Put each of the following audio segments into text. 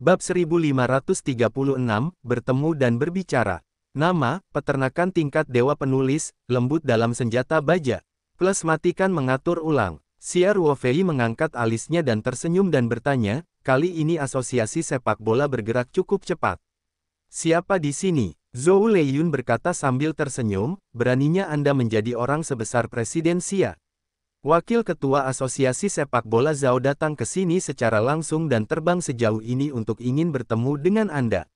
Bab 1536, Bertemu dan Berbicara. Nama, peternakan tingkat dewa penulis, lembut dalam senjata baja. Plus matikan mengatur ulang. Xia Ruofei mengangkat alisnya dan tersenyum dan bertanya, kali ini asosiasi sepak bola bergerak cukup cepat. Siapa di sini? Zhou Leiyun berkata sambil tersenyum, beraninya Anda menjadi orang sebesar Presiden Xia. Wakil Ketua Asosiasi Sepak Bola Zhao datang ke sini secara langsung dan terbang sejauh ini untuk ingin bertemu dengan Anda.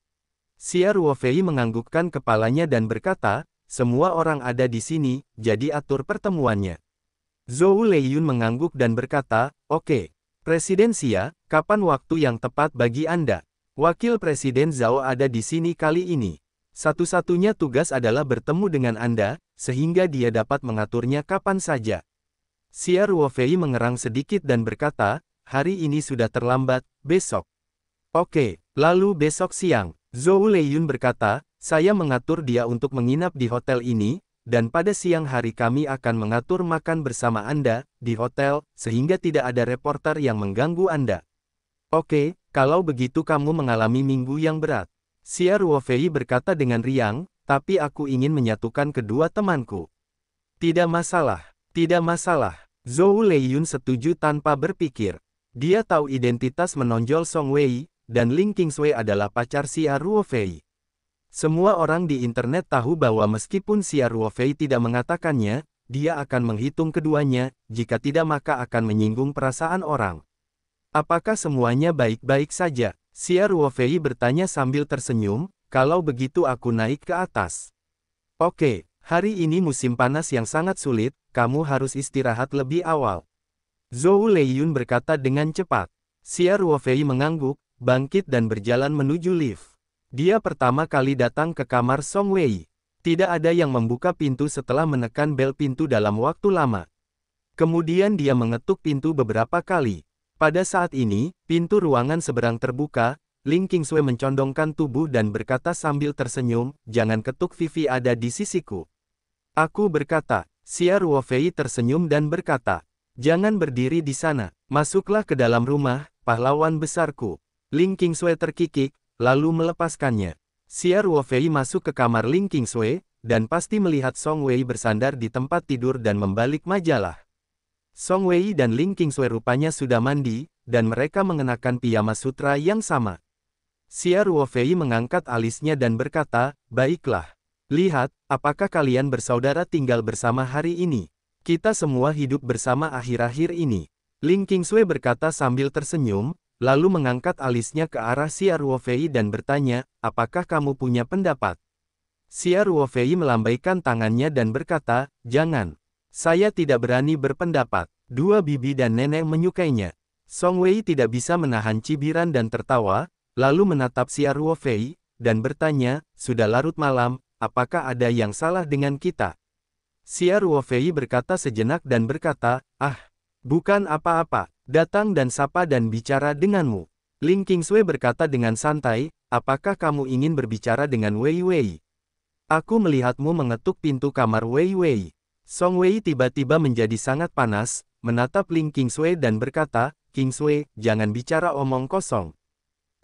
Xia Ruofei menganggukkan kepalanya dan berkata, semua orang ada di sini, jadi atur pertemuannya. Zhou Leiyun mengangguk dan berkata, oke. Presiden Xia, kapan waktu yang tepat bagi Anda? Wakil Presiden Zhao ada di sini kali ini. Satu-satunya tugas adalah bertemu dengan Anda, sehingga dia dapat mengaturnya kapan saja. Xia Ruofei mengerang sedikit dan berkata, hari ini sudah terlambat, besok. Oke, lalu besok siang. Zhou Leiyun berkata, saya mengatur dia untuk menginap di hotel ini, dan pada siang hari kami akan mengatur makan bersama Anda, di hotel, sehingga tidak ada reporter yang mengganggu Anda. Oke, kalau begitu kamu mengalami minggu yang berat. Xia Ruofei berkata dengan riang, tapi aku ingin menyatukan kedua temanku. Tidak masalah. Tidak masalah. Zhou Leiyun setuju tanpa berpikir. Dia tahu identitas menonjol Song Wei, dan Ling Qingsui adalah pacar Xia Ruofei. Semua orang di internet tahu bahwa meskipun Xia Ruofei tidak mengatakannya, dia akan menghitung keduanya, jika tidak maka akan menyinggung perasaan orang. Apakah semuanya baik-baik saja? Xia Ruofei bertanya sambil tersenyum, kalau begitu aku naik ke atas. Oke. Hari ini musim panas yang sangat sulit, kamu harus istirahat lebih awal. Zhou Leiyun berkata dengan cepat. Xia Ruofei mengangguk, bangkit dan berjalan menuju lift. Dia pertama kali datang ke kamar Song Wei. Tidak ada yang membuka pintu setelah menekan bel pintu dalam waktu lama. Kemudian dia mengetuk pintu beberapa kali. Pada saat ini, pintu ruangan seberang terbuka. Ling Qingsui mencondongkan tubuh dan berkata sambil tersenyum, jangan ketuk, Vivi ada di sisiku. Aku berkata. Xia Ruofei tersenyum dan berkata, jangan berdiri di sana, masuklah ke dalam rumah, pahlawan besarku. Ling Qingsui terkikik, lalu melepaskannya. Xia Ruofei masuk ke kamar Ling Qingsui, dan pasti melihat Song Wei bersandar di tempat tidur dan membalik majalah. Song Wei dan Ling Qingsui rupanya sudah mandi, dan mereka mengenakan piyama sutra yang sama. Xia Ruofei mengangkat alisnya dan berkata, baiklah. Lihat, apakah kalian bersaudara tinggal bersama hari ini? Kita semua hidup bersama akhir-akhir ini. Ling Qingsui berkata sambil tersenyum, lalu mengangkat alisnya ke arah Xia Ruofei dan bertanya, apakah kamu punya pendapat? Xia Ruofei melambaikan tangannya dan berkata, jangan. Saya tidak berani berpendapat. Dua bibi dan nenek menyukainya. Song Wei tidak bisa menahan cibiran dan tertawa, lalu menatap Xia Ruofei, dan bertanya, sudah larut malam, apakah ada yang salah dengan kita? Xia Ruofei berkata sejenak dan berkata, bukan apa-apa, datang dan sapa dan bicara denganmu. Ling Qingsui berkata dengan santai, apakah kamu ingin berbicara dengan Wei Wei? Aku melihatmu mengetuk pintu kamar Wei Wei. Song Wei tiba-tiba menjadi sangat panas, menatap Ling Qingsui dan berkata, Qingsui, jangan bicara omong kosong.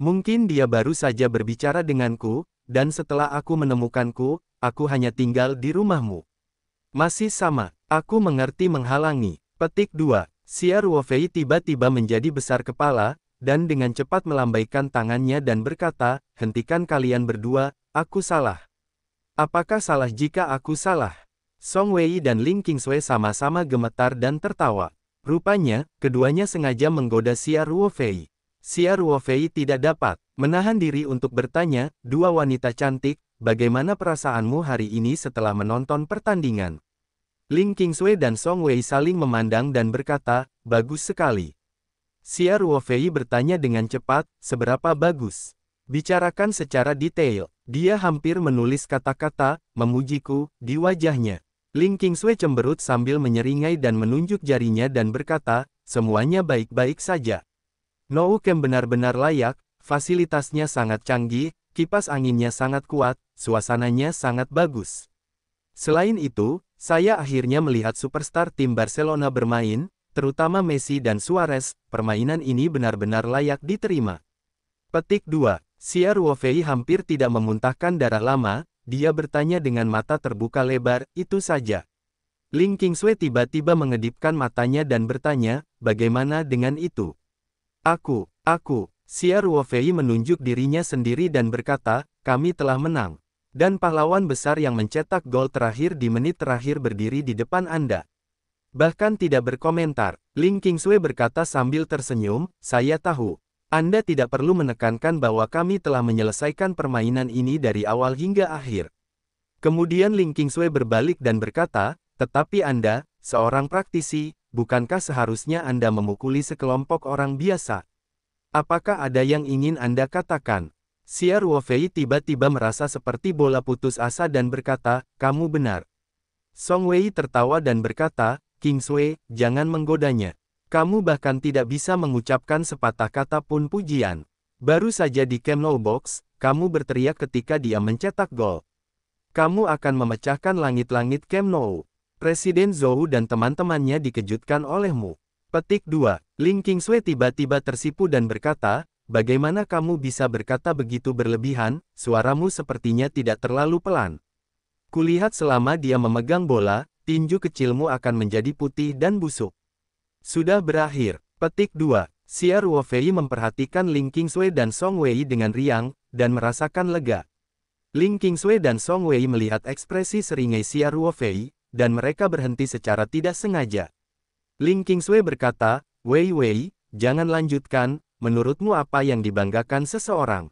Mungkin dia baru saja berbicara denganku, dan setelah aku menemukanku, aku hanya tinggal di rumahmu. Masih sama, aku mengerti menghalangi. Petik 2. Xia Ruofei tiba-tiba menjadi besar kepala, dan dengan cepat melambaikan tangannya dan berkata, hentikan kalian berdua, aku salah. Apakah salah jika aku salah? Song Wei dan Ling Qingsui sama-sama gemetar dan tertawa. Rupanya, keduanya sengaja menggoda Xia Ruofei. Xia Ruofei tidak dapat menahan diri untuk bertanya, dua wanita cantik, bagaimana perasaanmu hari ini setelah menonton pertandingan? Ling Qingsui dan Song Wei saling memandang dan berkata, bagus sekali. Xia Ruofei bertanya dengan cepat, seberapa bagus? Bicarakan secara detail. Dia hampir menulis kata-kata, memujiku, di wajahnya. Ling Qingsui cemberut sambil menyeringai dan menunjuk jarinya dan berkata, semuanya baik-baik saja. Nou Camp benar-benar layak, fasilitasnya sangat canggih, kipas anginnya sangat kuat, suasananya sangat bagus. Selain itu, saya akhirnya melihat superstar tim Barcelona bermain, terutama Messi dan Suarez, permainan ini benar-benar layak diterima. Petik 2. Xia Ruofei hampir tidak memuntahkan darah lama, dia bertanya dengan mata terbuka lebar, itu saja. Ling Qingsui tiba-tiba mengedipkan matanya dan bertanya, bagaimana dengan itu? Aku. Xia Ruofei menunjuk dirinya sendiri dan berkata, kami telah menang. Dan pahlawan besar yang mencetak gol terakhir di menit terakhir berdiri di depan Anda. Bahkan tidak berkomentar, Ling Qingsui berkata sambil tersenyum, saya tahu. Anda tidak perlu menekankan bahwa kami telah menyelesaikan permainan ini dari awal hingga akhir. Kemudian Ling Qingsui berbalik dan berkata, tetapi Anda, seorang praktisi, bukankah seharusnya Anda memukuli sekelompok orang biasa? Apakah ada yang ingin Anda katakan? Xia Ruofei tiba-tiba merasa seperti bola putus asa dan berkata, kamu benar. Song Wei tertawa dan berkata, Qingsui, jangan menggodanya. Kamu bahkan tidak bisa mengucapkan sepatah kata pun pujian. Baru saja di Camp Nou Box, kamu berteriak ketika dia mencetak gol. Kamu akan memecahkan langit-langit Camp Nou. Presiden Zhou dan teman-temannya dikejutkan olehmu. Petik 2. Ling Qingsui tiba-tiba tersipu dan berkata, bagaimana kamu bisa berkata begitu berlebihan, suaramu sepertinya tidak terlalu pelan. Kulihat selama dia memegang bola, tinju kecilmu akan menjadi putih dan busuk. Sudah berakhir. Petik 2. Xia Ruofei memperhatikan Ling Qingsui dan Song Wei dengan riang, dan merasakan lega. Ling Qingsui dan Song Wei melihat ekspresi seringai Xia Ruofei, dan mereka berhenti secara tidak sengaja. Ling Qingsui berkata, Wei, jangan lanjutkan, menurutmu apa yang dibanggakan seseorang?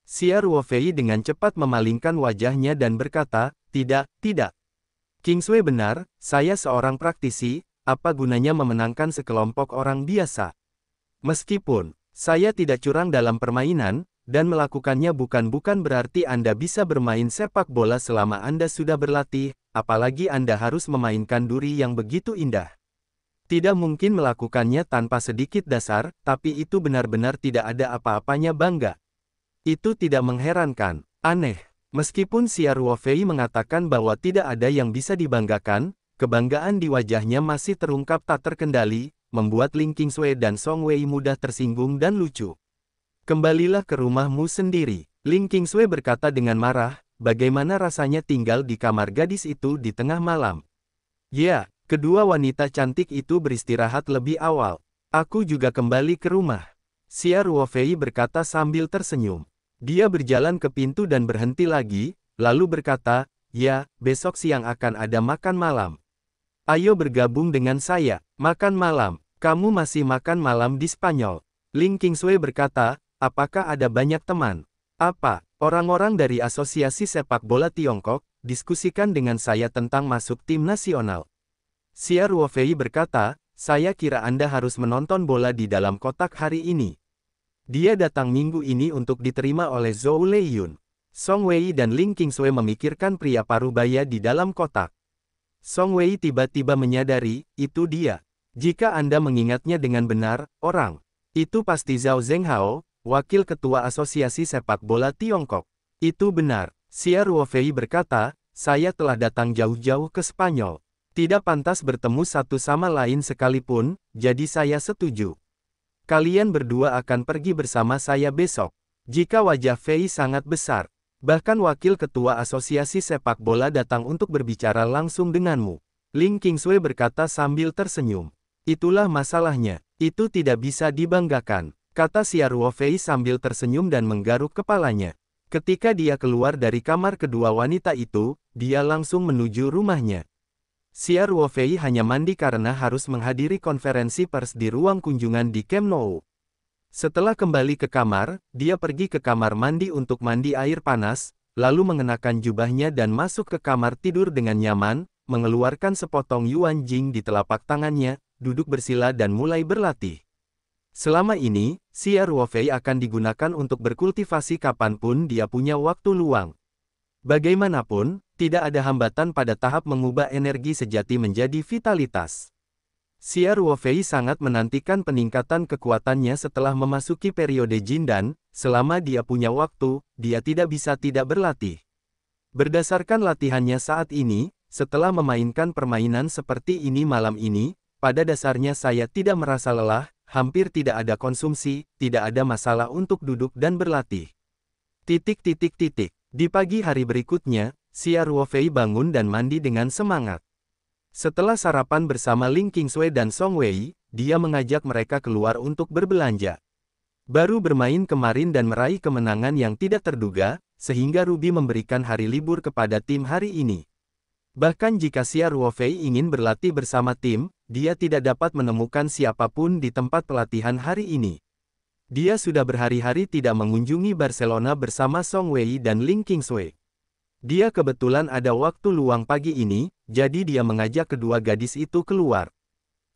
Xia Ruofei dengan cepat memalingkan wajahnya dan berkata, tidak. Qingsui benar, saya seorang praktisi, apa gunanya memenangkan sekelompok orang biasa? Meskipun saya tidak curang dalam permainan, dan melakukannya bukan berarti Anda bisa bermain sepak bola selama Anda sudah berlatih, apalagi Anda harus memainkan duri yang begitu indah. Tidak mungkin melakukannya tanpa sedikit dasar, tapi itu benar-benar tidak ada apa-apanya bangga. Itu tidak mengherankan, aneh. Meskipun Xia Ruofei mengatakan bahwa tidak ada yang bisa dibanggakan, kebanggaan di wajahnya masih terungkap tak terkendali, membuat Ling Qingsui dan Song Wei mudah tersinggung dan lucu. Kembalilah ke rumahmu sendiri. Ling Qingsui berkata dengan marah, bagaimana rasanya tinggal di kamar gadis itu di tengah malam? Ya, kedua wanita cantik itu beristirahat lebih awal. Aku juga kembali ke rumah. Xia Ruofei berkata sambil tersenyum. Dia berjalan ke pintu dan berhenti lagi, lalu berkata, ya, besok siang akan ada makan malam. Ayo bergabung dengan saya, makan malam. Kamu masih makan malam di Spanyol. Ling Qingsui berkata, apakah ada banyak teman? Apa, orang-orang dari Asosiasi Sepak Bola Tiongkok, diskusikan dengan saya tentang masuk tim nasional. Xia Ruofei berkata, saya kira Anda harus menonton bola di dalam kotak hari ini. Dia datang minggu ini untuk diterima oleh Zhou Leiyun. Song Wei dan Ling Qingsui memikirkan pria parubaya di dalam kotak. Song Wei tiba-tiba menyadari, itu dia. Jika Anda mengingatnya dengan benar, orang itu pasti Zhao Zhenghao, wakil ketua Asosiasi Sepak Bola Tiongkok. Itu benar. Xia Ruofei berkata, saya telah datang jauh-jauh ke Spanyol. Tidak pantas bertemu satu sama lain sekalipun, jadi saya setuju. Kalian berdua akan pergi bersama saya besok. Jika wajah Fei sangat besar. Bahkan wakil ketua Asosiasi Sepak Bola datang untuk berbicara langsung denganmu. Ling Qingsui berkata sambil tersenyum. Itulah masalahnya. Itu tidak bisa dibanggakan, kata Xia Ruofei sambil tersenyum dan menggaruk kepalanya. Ketika dia keluar dari kamar kedua wanita itu, dia langsung menuju rumahnya. Xia Ruofei hanya mandi karena harus menghadiri konferensi pers di ruang kunjungan di Camp Nou. Setelah kembali ke kamar, dia pergi ke kamar mandi untuk mandi air panas, lalu mengenakan jubahnya dan masuk ke kamar tidur dengan nyaman, mengeluarkan sepotong yuan jing di telapak tangannya, duduk bersila dan mulai berlatih. Selama ini, Xia Ruofei akan digunakan untuk berkultivasi kapanpun dia punya waktu luang. Bagaimanapun, tidak ada hambatan pada tahap mengubah energi sejati menjadi vitalitas. Xia Ruofei sangat menantikan peningkatan kekuatannya setelah memasuki periode Jin dan, selama dia punya waktu, dia tidak bisa tidak berlatih. Berdasarkan latihannya saat ini, setelah memainkan permainan seperti ini malam ini, pada dasarnya saya tidak merasa lelah, hampir tidak ada konsumsi, tidak ada masalah untuk duduk dan berlatih. Di pagi hari berikutnya, Xia Ruofei bangun dan mandi dengan semangat. Setelah sarapan bersama Ling Qingsui dan Song Wei, dia mengajak mereka keluar untuk berbelanja. Baru bermain kemarin dan meraih kemenangan yang tidak terduga, sehingga Ruby memberikan hari libur kepada tim hari ini. Bahkan jika Xia Ruofei ingin berlatih bersama tim, dia tidak dapat menemukan siapapun di tempat pelatihan hari ini. Dia sudah berhari-hari tidak mengunjungi Barcelona bersama Song Wei dan Ling Qingsui. Dia kebetulan ada waktu luang pagi ini, jadi dia mengajak kedua gadis itu keluar.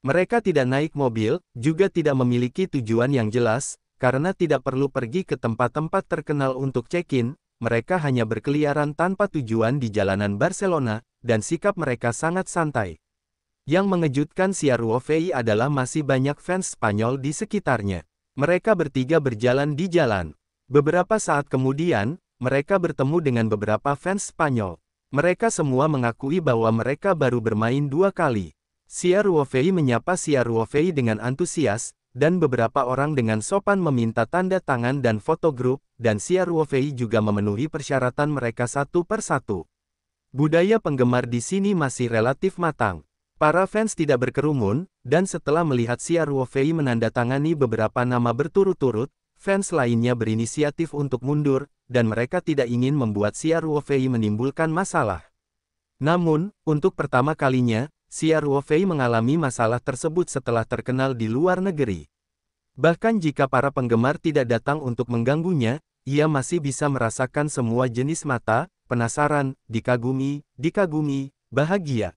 Mereka tidak naik mobil, juga tidak memiliki tujuan yang jelas, karena tidak perlu pergi ke tempat-tempat terkenal untuk check-in, mereka hanya berkeliaran tanpa tujuan di jalanan Barcelona, dan sikap mereka sangat santai. Yang mengejutkan Xia Ruofei adalah masih banyak fans Spanyol di sekitarnya. Mereka bertiga berjalan di jalan. Beberapa saat kemudian, mereka bertemu dengan beberapa fans Spanyol. Mereka semua mengakui bahwa mereka baru bermain 2 kali. Xia Ruofei menyapa Xia Ruofei dengan antusias, dan beberapa orang dengan sopan meminta tanda tangan dan foto grup, dan Xia Ruofei juga memenuhi persyaratan mereka satu persatu. Budaya penggemar di sini masih relatif matang. Para fans tidak berkerumun, dan setelah melihat Xia Ruofei menandatangani beberapa nama berturut-turut, fans lainnya berinisiatif untuk mundur, dan mereka tidak ingin membuat Xia Ruofei menimbulkan masalah. Namun, untuk pertama kalinya, Xia Ruofei mengalami masalah tersebut setelah terkenal di luar negeri. Bahkan jika para penggemar tidak datang untuk mengganggunya, ia masih bisa merasakan semua jenis mata, penasaran, dikagumi, bahagia.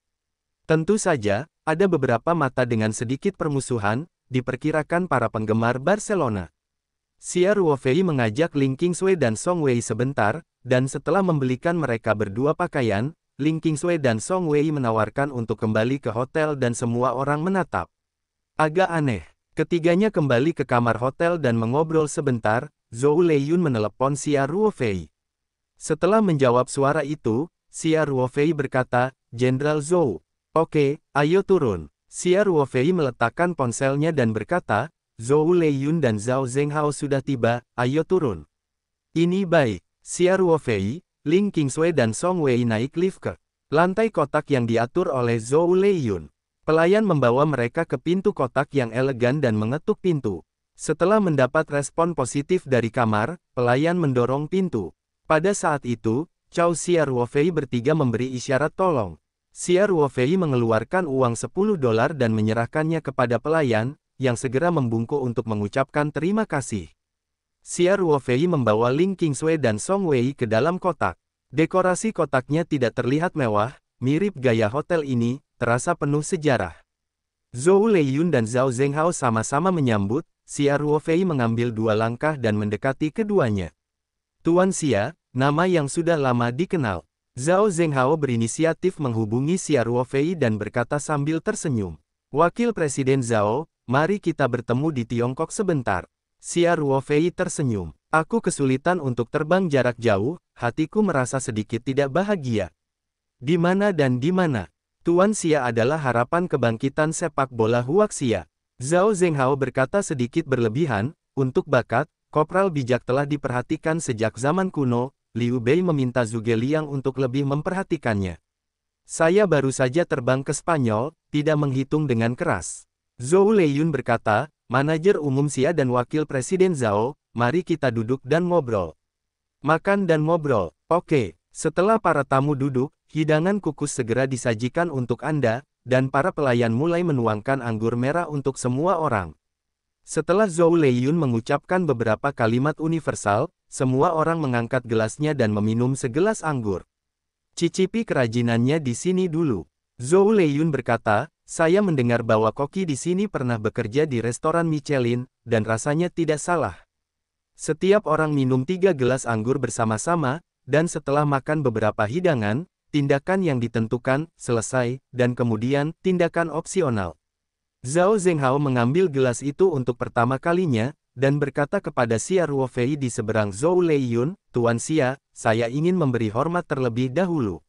Tentu saja, ada beberapa mata dengan sedikit permusuhan, diperkirakan para penggemar Barcelona. Xia Ruofei mengajak Ling Qingsui dan Song Wei sebentar, dan setelah membelikan mereka berdua pakaian, Ling Qingsui dan Song Wei menawarkan untuk kembali ke hotel dan semua orang menatap. Agak aneh. Ketiganya kembali ke kamar hotel dan mengobrol sebentar, Zhou Leiyun menelepon Xia Ruofei. Setelah menjawab suara itu, Xia Ruofei berkata, "Jenderal Zhou. Oke, ayo turun." Xia Ruofei meletakkan ponselnya dan berkata, "Zhou Leiyun dan Zhao Zhenghao sudah tiba, ayo turun." Ini baik. Xia Ruofei, Ling Qingsui dan Song Wei naik lift ke lantai kotak yang diatur oleh Zhou Leiyun. Pelayan membawa mereka ke pintu kotak yang elegan dan mengetuk pintu. Setelah mendapat respon positif dari kamar, pelayan mendorong pintu. Pada saat itu, Chow Xia Ruofei bertiga memberi isyarat tolong. Xia Ruofei mengeluarkan uang $10 dan menyerahkannya kepada pelayan, yang segera membungkuk untuk mengucapkan terima kasih. Xia Ruofei membawa Ling Qingsui dan Song Wei ke dalam kotak. Dekorasi kotaknya tidak terlihat mewah, mirip gaya hotel ini, terasa penuh sejarah. Zhou Leiyun dan Zhao Zhenghao sama-sama menyambut, Xia Ruofei mengambil 2 langkah dan mendekati keduanya. "Tuan Xia," nama yang sudah lama dikenal. Zhao Zhenghao berinisiatif menghubungi Xia Ruofei dan berkata sambil tersenyum. "Wakil Presiden Zhao, mari kita bertemu di Tiongkok sebentar." Xia Ruofei tersenyum. "Aku kesulitan untuk terbang jarak jauh, hatiku merasa sedikit tidak bahagia." "Di mana dan di mana?" "Tuan Xia adalah harapan kebangkitan sepak bola Huaxia." Zhao Zhenghao berkata sedikit berlebihan, "Untuk bakat, Kopral bijak telah diperhatikan sejak zaman kuno, Liu Bei meminta Zhuge Liang untuk lebih memperhatikannya. Saya baru saja terbang ke Spanyol, tidak menghitung dengan keras." Zhou Leiyun berkata, "Manajer umum Xia dan Wakil Presiden Zhao, mari kita duduk dan ngobrol." "Makan dan ngobrol." "Oke." Setelah para tamu duduk, hidangan kukus segera disajikan untuk Anda, dan para pelayan mulai menuangkan anggur merah untuk semua orang. Setelah Zhou Leiyun mengucapkan beberapa kalimat universal, semua orang mengangkat gelasnya dan meminum segelas anggur. "Cicipi kerajinannya di sini dulu." Zhou Leiyun berkata, "Saya mendengar bahwa koki di sini pernah bekerja di restoran Michelin, dan rasanya tidak salah." Setiap orang minum 3 gelas anggur bersama-sama, dan setelah makan beberapa hidangan, tindakan yang ditentukan, selesai, dan kemudian, tindakan opsional. Zhao Zhenghao mengambil gelas itu untuk pertama kalinya, dan berkata kepada Xia Ruofei di seberang Zhou Leiyun, "Tuan Xia, saya ingin memberi hormat terlebih dahulu.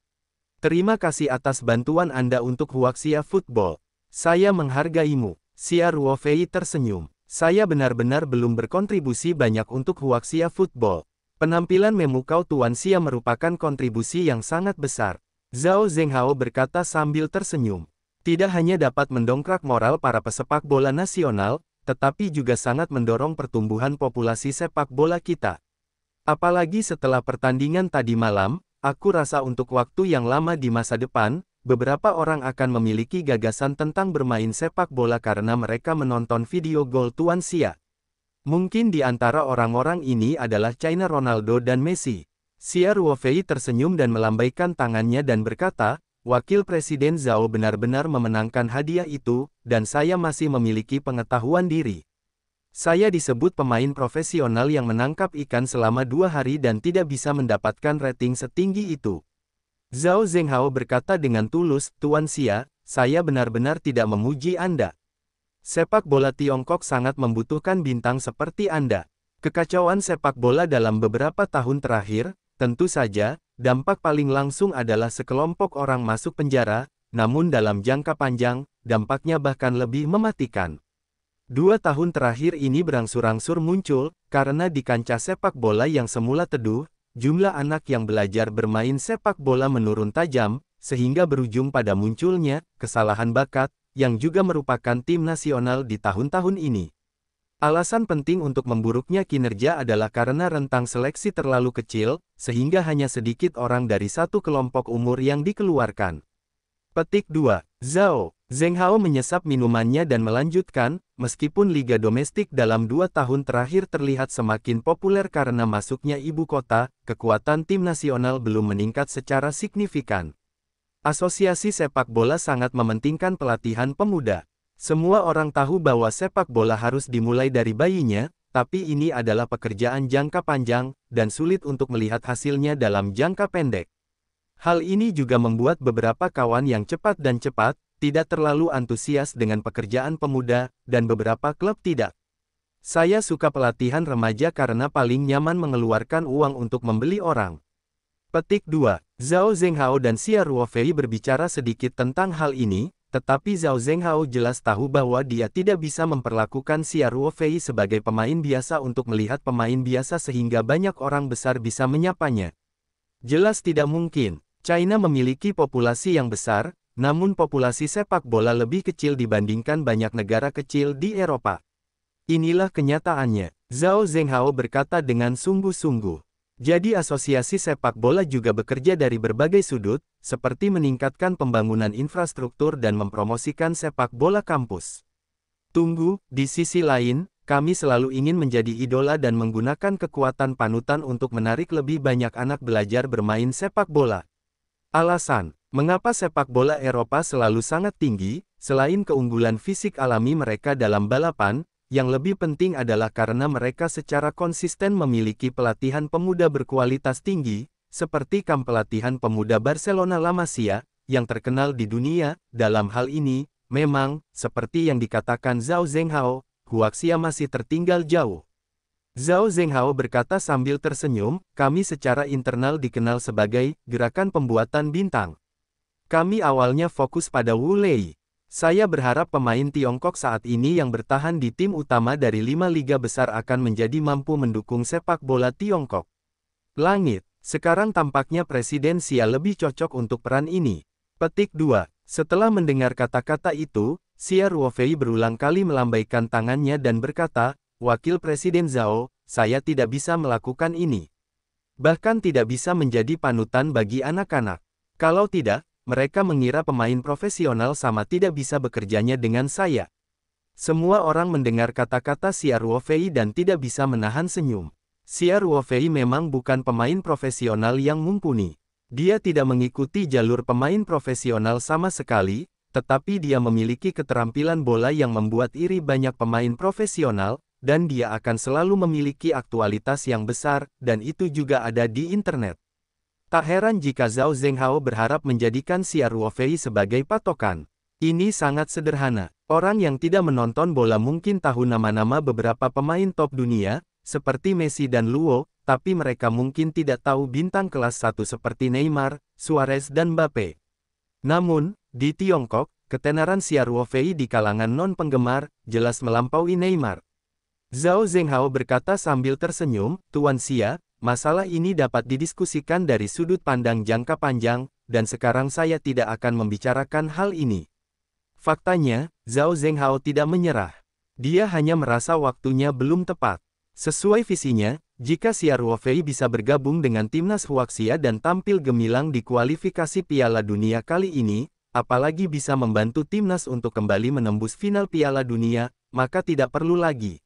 Terima kasih atas bantuan Anda untuk Huaxia Football. Saya menghargaimu." Xia Ruofei tersenyum. Saya benar-benar belum berkontribusi banyak untuk Huaxia Football. Penampilan memukau Tuan Xia merupakan kontribusi yang sangat besar. Zhao Zhenghao berkata sambil tersenyum. Tidak hanya dapat mendongkrak moral para pesepak bola nasional, tetapi juga sangat mendorong pertumbuhan populasi sepak bola kita. Apalagi setelah pertandingan tadi malam, aku rasa untuk waktu yang lama di masa depan, beberapa orang akan memiliki gagasan tentang bermain sepak bola karena mereka menonton video gol Tuan Xia. Mungkin di antara orang-orang ini adalah China Ronaldo dan Messi. Xia Ruofei tersenyum dan melambaikan tangannya dan berkata, Wakil Presiden Zhao benar-benar memenangkan hadiah itu, dan saya masih memiliki pengetahuan diri. Saya disebut pemain profesional yang menangkap ikan selama 2 hari dan tidak bisa mendapatkan rating setinggi itu. Zhao Zhenghao berkata dengan tulus, Tuan Xia, saya benar-benar tidak memuji Anda. Sepak bola Tiongkok sangat membutuhkan bintang seperti Anda. Kekacauan sepak bola dalam beberapa tahun terakhir, tentu saja, dampak paling langsung adalah sekelompok orang masuk penjara, namun dalam jangka panjang, dampaknya bahkan lebih mematikan. 2 tahun terakhir ini berangsur-angsur muncul, karena di kancah sepak bola yang semula teduh, jumlah anak yang belajar bermain sepak bola menurun tajam, sehingga berujung pada munculnya kesalahan bakat, yang juga merupakan tim nasional di tahun-tahun ini. Alasan penting untuk memburuknya kinerja adalah karena rentang seleksi terlalu kecil, sehingga hanya sedikit orang dari satu kelompok umur yang dikeluarkan. Petik 2. Zhao Zhenghao menyesap minumannya dan melanjutkan, meskipun liga domestik dalam 2 tahun terakhir terlihat semakin populer karena masuknya ibu kota, kekuatan tim nasional belum meningkat secara signifikan. Asosiasi sepak bola sangat mementingkan pelatihan pemuda. Semua orang tahu bahwa sepak bola harus dimulai dari bayinya, tapi ini adalah pekerjaan jangka panjang, dan sulit untuk melihat hasilnya dalam jangka pendek. Hal ini juga membuat beberapa kawan yang cepat, tidak terlalu antusias dengan pekerjaan pemuda, dan beberapa klub tidak. Saya suka pelatihan remaja karena paling nyaman mengeluarkan uang untuk membeli orang. Petik 2. Zhao Zhenghao dan Xia Ruofei berbicara sedikit tentang hal ini, tetapi Zhao Zhenghao jelas tahu bahwa dia tidak bisa memperlakukan Xia Ruofei sebagai pemain biasa untuk melihat pemain biasa sehingga banyak orang besar bisa menyapanya. Jelas tidak mungkin. China memiliki populasi yang besar, namun populasi sepak bola lebih kecil dibandingkan banyak negara kecil di Eropa. Inilah kenyataannya, Zhao Zhenghao berkata dengan sungguh-sungguh. Jadi asosiasi sepak bola juga bekerja dari berbagai sudut, seperti meningkatkan pembangunan infrastruktur dan mempromosikan sepak bola kampus. Tunggu, di sisi lain, kami selalu ingin menjadi idola dan menggunakan kekuatan panutan untuk menarik lebih banyak anak belajar bermain sepak bola. Alasan, mengapa sepak bola Eropa selalu sangat tinggi, selain keunggulan fisik alami mereka dalam balapan, yang lebih penting adalah karena mereka secara konsisten memiliki pelatihan pemuda berkualitas tinggi, seperti kamp pelatihan pemuda Barcelona La Masia, yang terkenal di dunia. Dalam hal ini, memang, seperti yang dikatakan Zhao Zhenghao, Huaxia masih tertinggal jauh. Zhao Zhenghao berkata sambil tersenyum, kami secara internal dikenal sebagai gerakan pembuatan bintang. Kami awalnya fokus pada Wu Lei. Saya berharap pemain Tiongkok saat ini yang bertahan di tim utama dari 5 liga besar akan menjadi mampu mendukung sepak bola Tiongkok. Langit, sekarang tampaknya Presiden Xia lebih cocok untuk peran ini. Petik 2. Setelah mendengar kata-kata itu, Xia Ruofei berulang kali melambaikan tangannya dan berkata, Wakil Presiden Zhao, saya tidak bisa melakukan ini. Bahkan tidak bisa menjadi panutan bagi anak-anak. Kalau tidak, mereka mengira pemain profesional sama tidak bisa bekerjanya dengan saya. Semua orang mendengar kata-kata Xia Ruofei dan tidak bisa menahan senyum. Xia Ruofei memang bukan pemain profesional yang mumpuni. Dia tidak mengikuti jalur pemain profesional sama sekali, tetapi dia memiliki keterampilan bola yang membuat iri banyak pemain profesional, dan dia akan selalu memiliki aktualitas yang besar, dan itu juga ada di internet. Tak heran jika Zhao Zhenghao berharap menjadikan Xia Ruofei sebagai patokan. Ini sangat sederhana. Orang yang tidak menonton bola mungkin tahu nama-nama beberapa pemain top dunia, seperti Messi dan Luo, tapi mereka mungkin tidak tahu bintang kelas 1 seperti Neymar, Suarez dan Mbappe. Namun, di Tiongkok, ketenaran Xia Ruofei di kalangan non-penggemar, jelas melampaui Neymar. Zhao Zhenghao berkata sambil tersenyum, Tuan Xia, masalah ini dapat didiskusikan dari sudut pandang jangka panjang, dan sekarang saya tidak akan membicarakan hal ini. Faktanya, Zhao Zhenghao tidak menyerah. Dia hanya merasa waktunya belum tepat. Sesuai visinya, jika Xia Ruofei bisa bergabung dengan timnas Huaxia dan tampil gemilang di kualifikasi Piala Dunia kali ini, apalagi bisa membantu timnas untuk kembali menembus final Piala Dunia, maka tidak perlu lagi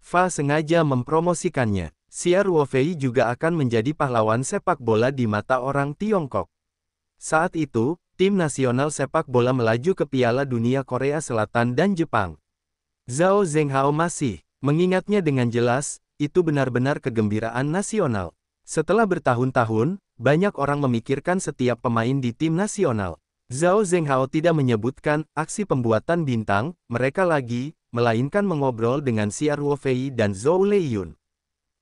Fa sengaja mempromosikannya. Xia Ruofei juga akan menjadi pahlawan sepak bola di mata orang Tiongkok. Saat itu, tim nasional sepak bola melaju ke Piala Dunia Korea Selatan dan Jepang. Zhao Zhenghao masih mengingatnya dengan jelas, itu benar-benar kegembiraan nasional. Setelah bertahun-tahun, banyak orang memikirkan setiap pemain di tim nasional. Zhao Zhenghao tidak menyebutkan aksi pembuatan bintang, mereka lagi, melainkan mengobrol dengan Xia Ruofei dan Zhou Leiyun.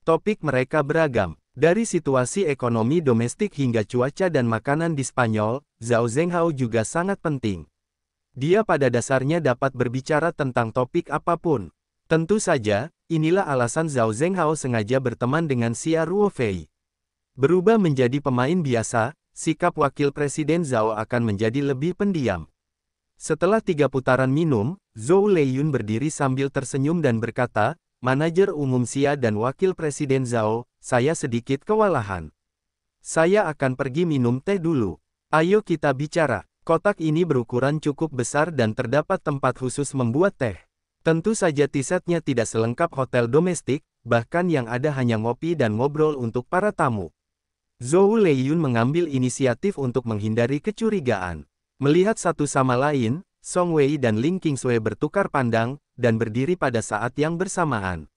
Topik mereka beragam, dari situasi ekonomi domestik hingga cuaca dan makanan di Spanyol, Zhao Zhenghao juga sangat penting. Dia pada dasarnya dapat berbicara tentang topik apapun. Tentu saja, inilah alasan Zhao Zhenghao sengaja berteman dengan Xia Ruofei. Berubah menjadi pemain biasa, sikap wakil presiden Zhao akan menjadi lebih pendiam. Setelah 3 putaran minum, Zhou Leiyun berdiri sambil tersenyum dan berkata, Manajer Umum Xia dan Wakil Presiden Zhao, saya sedikit kewalahan. Saya akan pergi minum teh dulu. Ayo kita bicara. Kotak ini berukuran cukup besar dan terdapat tempat khusus membuat teh. Tentu saja tisetnya tidak selengkap hotel domestik, bahkan yang ada hanya ngopi dan ngobrol untuk para tamu. Zhou Leiyun mengambil inisiatif untuk menghindari kecurigaan. Melihat satu sama lain, Song Wei dan Ling Qingsui bertukar pandang, dan berdiri pada saat yang bersamaan.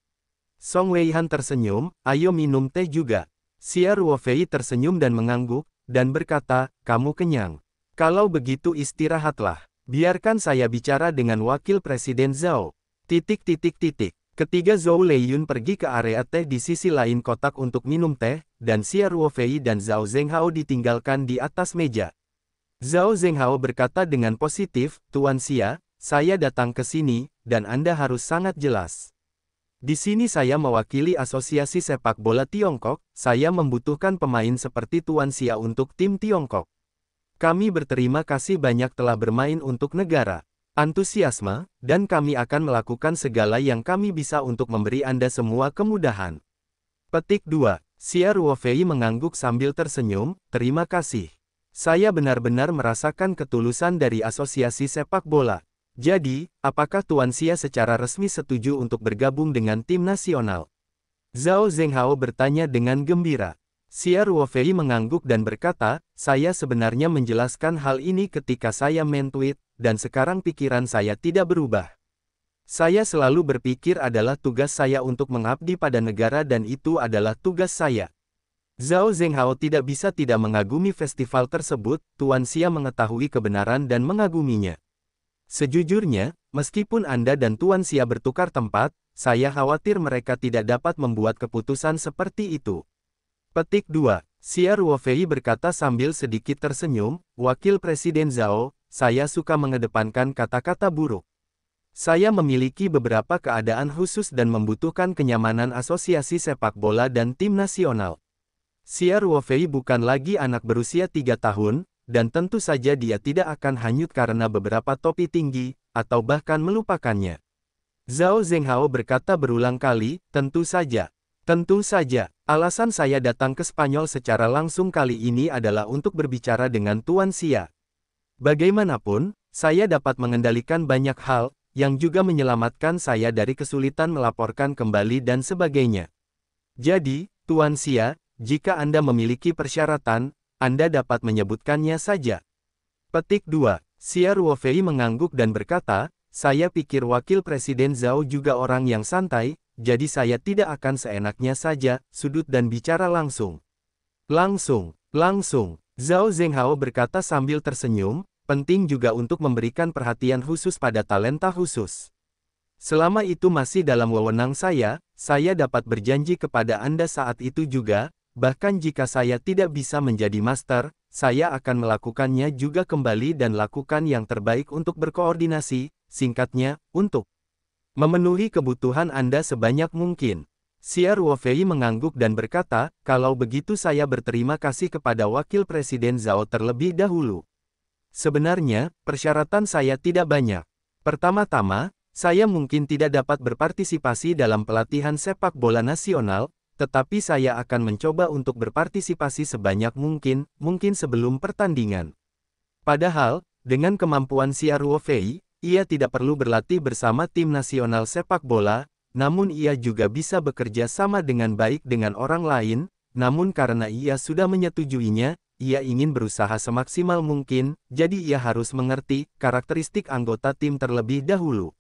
Song Weihan tersenyum, ayo minum teh juga. Xia Ruofei tersenyum dan mengangguk, dan berkata, kamu kenyang. Kalau begitu istirahatlah. Biarkan saya bicara dengan Wakil Presiden Zhao. Ketiga Zhou Leiyun pergi ke area teh di sisi lain kotak untuk minum teh, dan Xia Ruofei dan Zhao Zhenghao ditinggalkan di atas meja. Zhao Zhenghao berkata dengan positif, Tuan Xia, saya datang ke sini, dan Anda harus sangat jelas. Di sini saya mewakili Asosiasi Sepak Bola Tiongkok, saya membutuhkan pemain seperti Tuan Xia untuk tim Tiongkok. Kami berterima kasih banyak telah bermain untuk negara. Antusiasme, dan kami akan melakukan segala yang kami bisa untuk memberi Anda semua kemudahan. Petik 2. Xia Ruofei mengangguk sambil tersenyum, terima kasih. Saya benar-benar merasakan ketulusan dari Asosiasi Sepak Bola. Jadi, apakah Tuan Xia secara resmi setuju untuk bergabung dengan tim nasional? Zhao Zhenghao bertanya dengan gembira. Xia Ruofei mengangguk dan berkata, saya sebenarnya menjelaskan hal ini ketika saya men-tweet, dan sekarang pikiran saya tidak berubah. Saya selalu berpikir adalah tugas saya untuk mengabdi pada negara dan itu adalah tugas saya. Zhao Zhenghao tidak bisa tidak mengagumi festival tersebut, Tuan Xia mengetahui kebenaran dan mengaguminya. Sejujurnya, meskipun Anda dan Tuan Xia bertukar tempat, saya khawatir mereka tidak dapat membuat keputusan seperti itu. Petik 2. Xia Ruofei berkata sambil sedikit tersenyum, Wakil Presiden Zhao, saya suka mengedepankan kata-kata buruk. Saya memiliki beberapa keadaan khusus dan membutuhkan kenyamanan asosiasi sepak bola dan tim nasional. Xia Ruofei bukan lagi anak berusia 3 tahun, dan tentu saja dia tidak akan hanyut karena beberapa topi tinggi, atau bahkan melupakannya. Zhao Zhenghao berkata berulang kali, tentu saja. Tentu saja, alasan saya datang ke Spanyol secara langsung kali ini adalah untuk berbicara dengan Tuan Xia. Bagaimanapun, saya dapat mengendalikan banyak hal, yang juga menyelamatkan saya dari kesulitan melaporkan kembali dan sebagainya. Jadi, Tuan Xia, jika Anda memiliki persyaratan, Anda dapat menyebutkannya saja. Petik 2. Xia Ruofei mengangguk dan berkata, saya pikir Wakil Presiden Zhao juga orang yang santai, jadi saya tidak akan seenaknya saja, sudut dan bicara langsung. Langsung. Zhao Zhenghao berkata sambil tersenyum, penting juga untuk memberikan perhatian khusus pada talenta khusus. Selama itu masih dalam wewenang saya dapat berjanji kepada Anda saat itu juga, bahkan jika saya tidak bisa menjadi master, saya akan melakukannya juga kembali dan lakukan yang terbaik untuk berkoordinasi, singkatnya, untuk Memenuhi kebutuhan Anda sebanyak mungkin. Xia Ruofei mengangguk dan berkata, kalau begitu saya berterima kasih kepada Wakil Presiden Zhao terlebih dahulu. Sebenarnya, persyaratan saya tidak banyak. Pertama-tama, saya mungkin tidak dapat berpartisipasi dalam pelatihan sepak bola nasional, tetapi saya akan mencoba untuk berpartisipasi sebanyak mungkin sebelum pertandingan. Padahal, dengan kemampuan Xia Ruofei, ia tidak perlu berlatih bersama tim nasional sepak bola, namun ia juga bisa bekerja sama dengan baik dengan orang lain, namun karena ia sudah menyetujuinya, ia ingin berusaha semaksimal mungkin, jadi ia harus mengerti karakteristik anggota tim terlebih dahulu.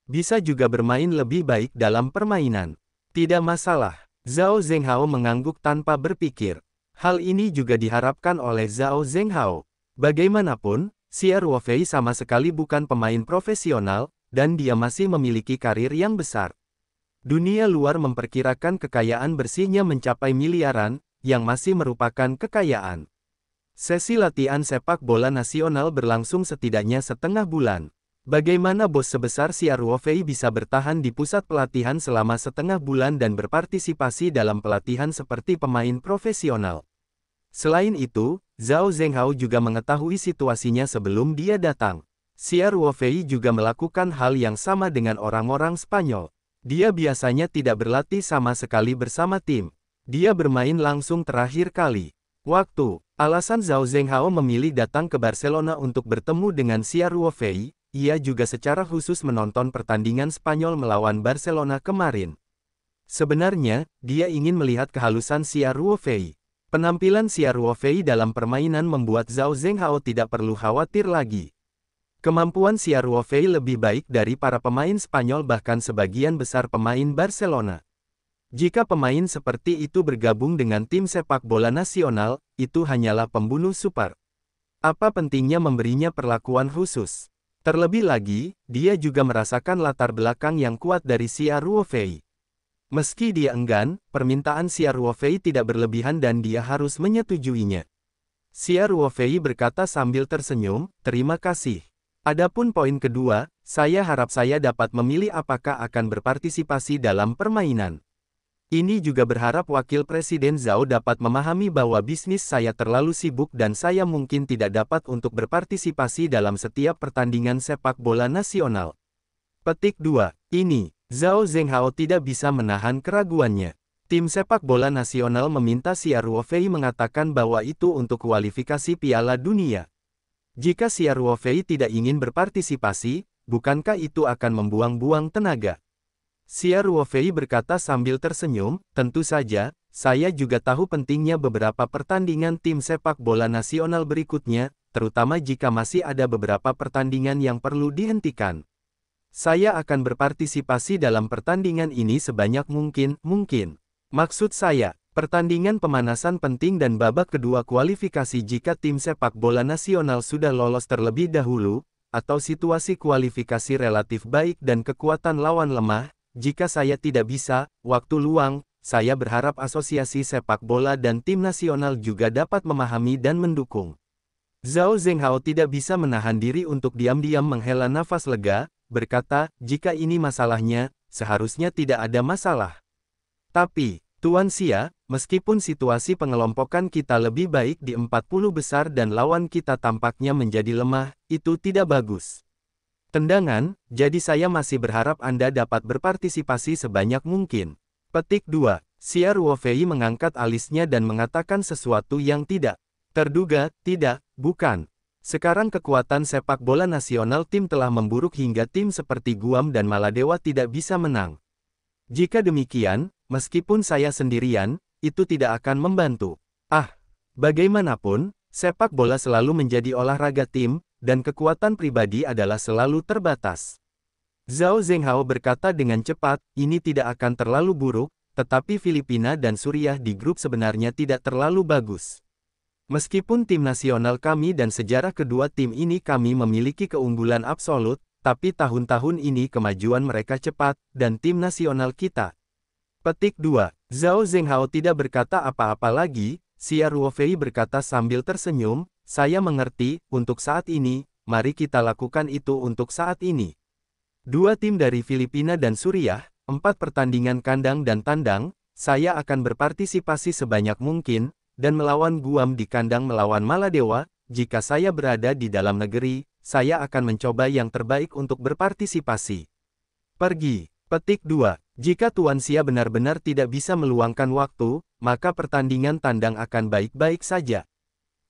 Bisa juga bermain lebih baik dalam permainan. Tidak masalah. Zhao Zhenghao mengangguk tanpa berpikir. Hal ini juga diharapkan oleh Zhao Zhenghao. Bagaimanapun, Xia Ruofei sama sekali bukan pemain profesional, dan dia masih memiliki karir yang besar. Dunia luar memperkirakan kekayaan bersihnya mencapai miliaran, yang masih merupakan kekayaan. Sesi latihan sepak bola nasional berlangsung setidaknya setengah bulan. Bagaimana bos sebesar Xia Ruofei bisa bertahan di pusat pelatihan selama setengah bulan dan berpartisipasi dalam pelatihan seperti pemain profesional? Selain itu, Zhao Zhenghao juga mengetahui situasinya sebelum dia datang. Xia Ruofei juga melakukan hal yang sama dengan orang-orang Spanyol. Dia biasanya tidak berlatih sama sekali bersama tim. Dia bermain langsung terakhir kali. Waktu, alasan Zhao Zhenghao memilih datang ke Barcelona untuk bertemu dengan Xia Ruofei, ia juga secara khusus menonton pertandingan Spanyol melawan Barcelona kemarin. Sebenarnya, dia ingin melihat kehalusan Xia Ruofei. Penampilan Xia Ruofei dalam permainan membuat Zhao Zhenghao tidak perlu khawatir lagi. Kemampuan Xia Ruofei lebih baik dari para pemain Spanyol bahkan sebagian besar pemain Barcelona. Jika pemain seperti itu bergabung dengan tim sepak bola nasional, itu hanyalah pembunuh super. Apa pentingnya memberinya perlakuan khusus? Terlebih lagi, dia juga merasakan latar belakang yang kuat dari Xia Ruofei. Meski dia enggan, permintaan Xia Ruofei tidak berlebihan dan dia harus menyetujuinya. Xia Ruofei berkata sambil tersenyum, terima kasih. Adapun poin kedua, saya harap saya dapat memilih apakah akan berpartisipasi dalam permainan. Ini juga berharap Wakil Presiden Zhao dapat memahami bahwa bisnis saya terlalu sibuk dan saya mungkin tidak dapat untuk berpartisipasi dalam setiap pertandingan sepak bola nasional. Petik 2. Ini. Zhao Zhenghao tidak bisa menahan keraguannya. Tim sepak bola nasional meminta Xia Ruofei mengatakan bahwa itu untuk kualifikasi Piala Dunia. Jika Xia Ruofei tidak ingin berpartisipasi, bukankah itu akan membuang-buang tenaga? Xia Ruofei berkata sambil tersenyum, tentu saja, saya juga tahu pentingnya beberapa pertandingan tim sepak bola nasional berikutnya, terutama jika masih ada beberapa pertandingan yang perlu dihentikan. Saya akan berpartisipasi dalam pertandingan ini sebanyak mungkin. Maksud saya, pertandingan pemanasan penting dan babak kedua kualifikasi jika tim sepak bola nasional sudah lolos terlebih dahulu, atau situasi kualifikasi relatif baik dan kekuatan lawan lemah, jika saya tidak bisa, waktu luang, saya berharap asosiasi sepak bola dan tim nasional juga dapat memahami dan mendukung. Zhao Zhenghao tidak bisa menahan diri untuk diam-diam menghela nafas lega, berkata, jika ini masalahnya, seharusnya tidak ada masalah. Tapi, Tuan Xia, meskipun situasi pengelompokan kita lebih baik di 40 besar dan lawan kita tampaknya menjadi lemah, itu tidak bagus. Tendangan, jadi saya masih berharap Anda dapat berpartisipasi sebanyak mungkin. Petik 2. Xia Ruofei mengangkat alisnya dan mengatakan sesuatu yang tidak terduga, tidak, bukan. Sekarang kekuatan sepak bola nasional tim telah memburuk hingga tim seperti Guam dan Maladewa tidak bisa menang. Jika demikian, meskipun saya sendirian, itu tidak akan membantu. Bagaimanapun, sepak bola selalu menjadi olahraga tim, dan kekuatan pribadi adalah selalu terbatas. Zhao Zhenghao berkata dengan cepat, ini tidak akan terlalu buruk, tetapi Filipina dan Suriah di grup sebenarnya tidak terlalu bagus. Meskipun tim nasional kami dan sejarah kedua tim ini kami memiliki keunggulan absolut, tapi tahun-tahun ini kemajuan mereka cepat, dan tim nasional kita. Petik 2. Zhao Zhenghao tidak berkata apa-apa lagi, Xia Ruofei berkata sambil tersenyum, saya mengerti, untuk saat ini, mari kita lakukan itu untuk saat ini. Dua tim dari Filipina dan Suriah, 4 pertandingan kandang dan tandang, saya akan berpartisipasi sebanyak mungkin, dan melawan Guam di kandang melawan Maladewa. Jika saya berada di dalam negeri, saya akan mencoba yang terbaik untuk berpartisipasi. Pergi. Petik 2. Jika Tuan Xia benar-benar tidak bisa meluangkan waktu, maka pertandingan tandang akan baik-baik saja.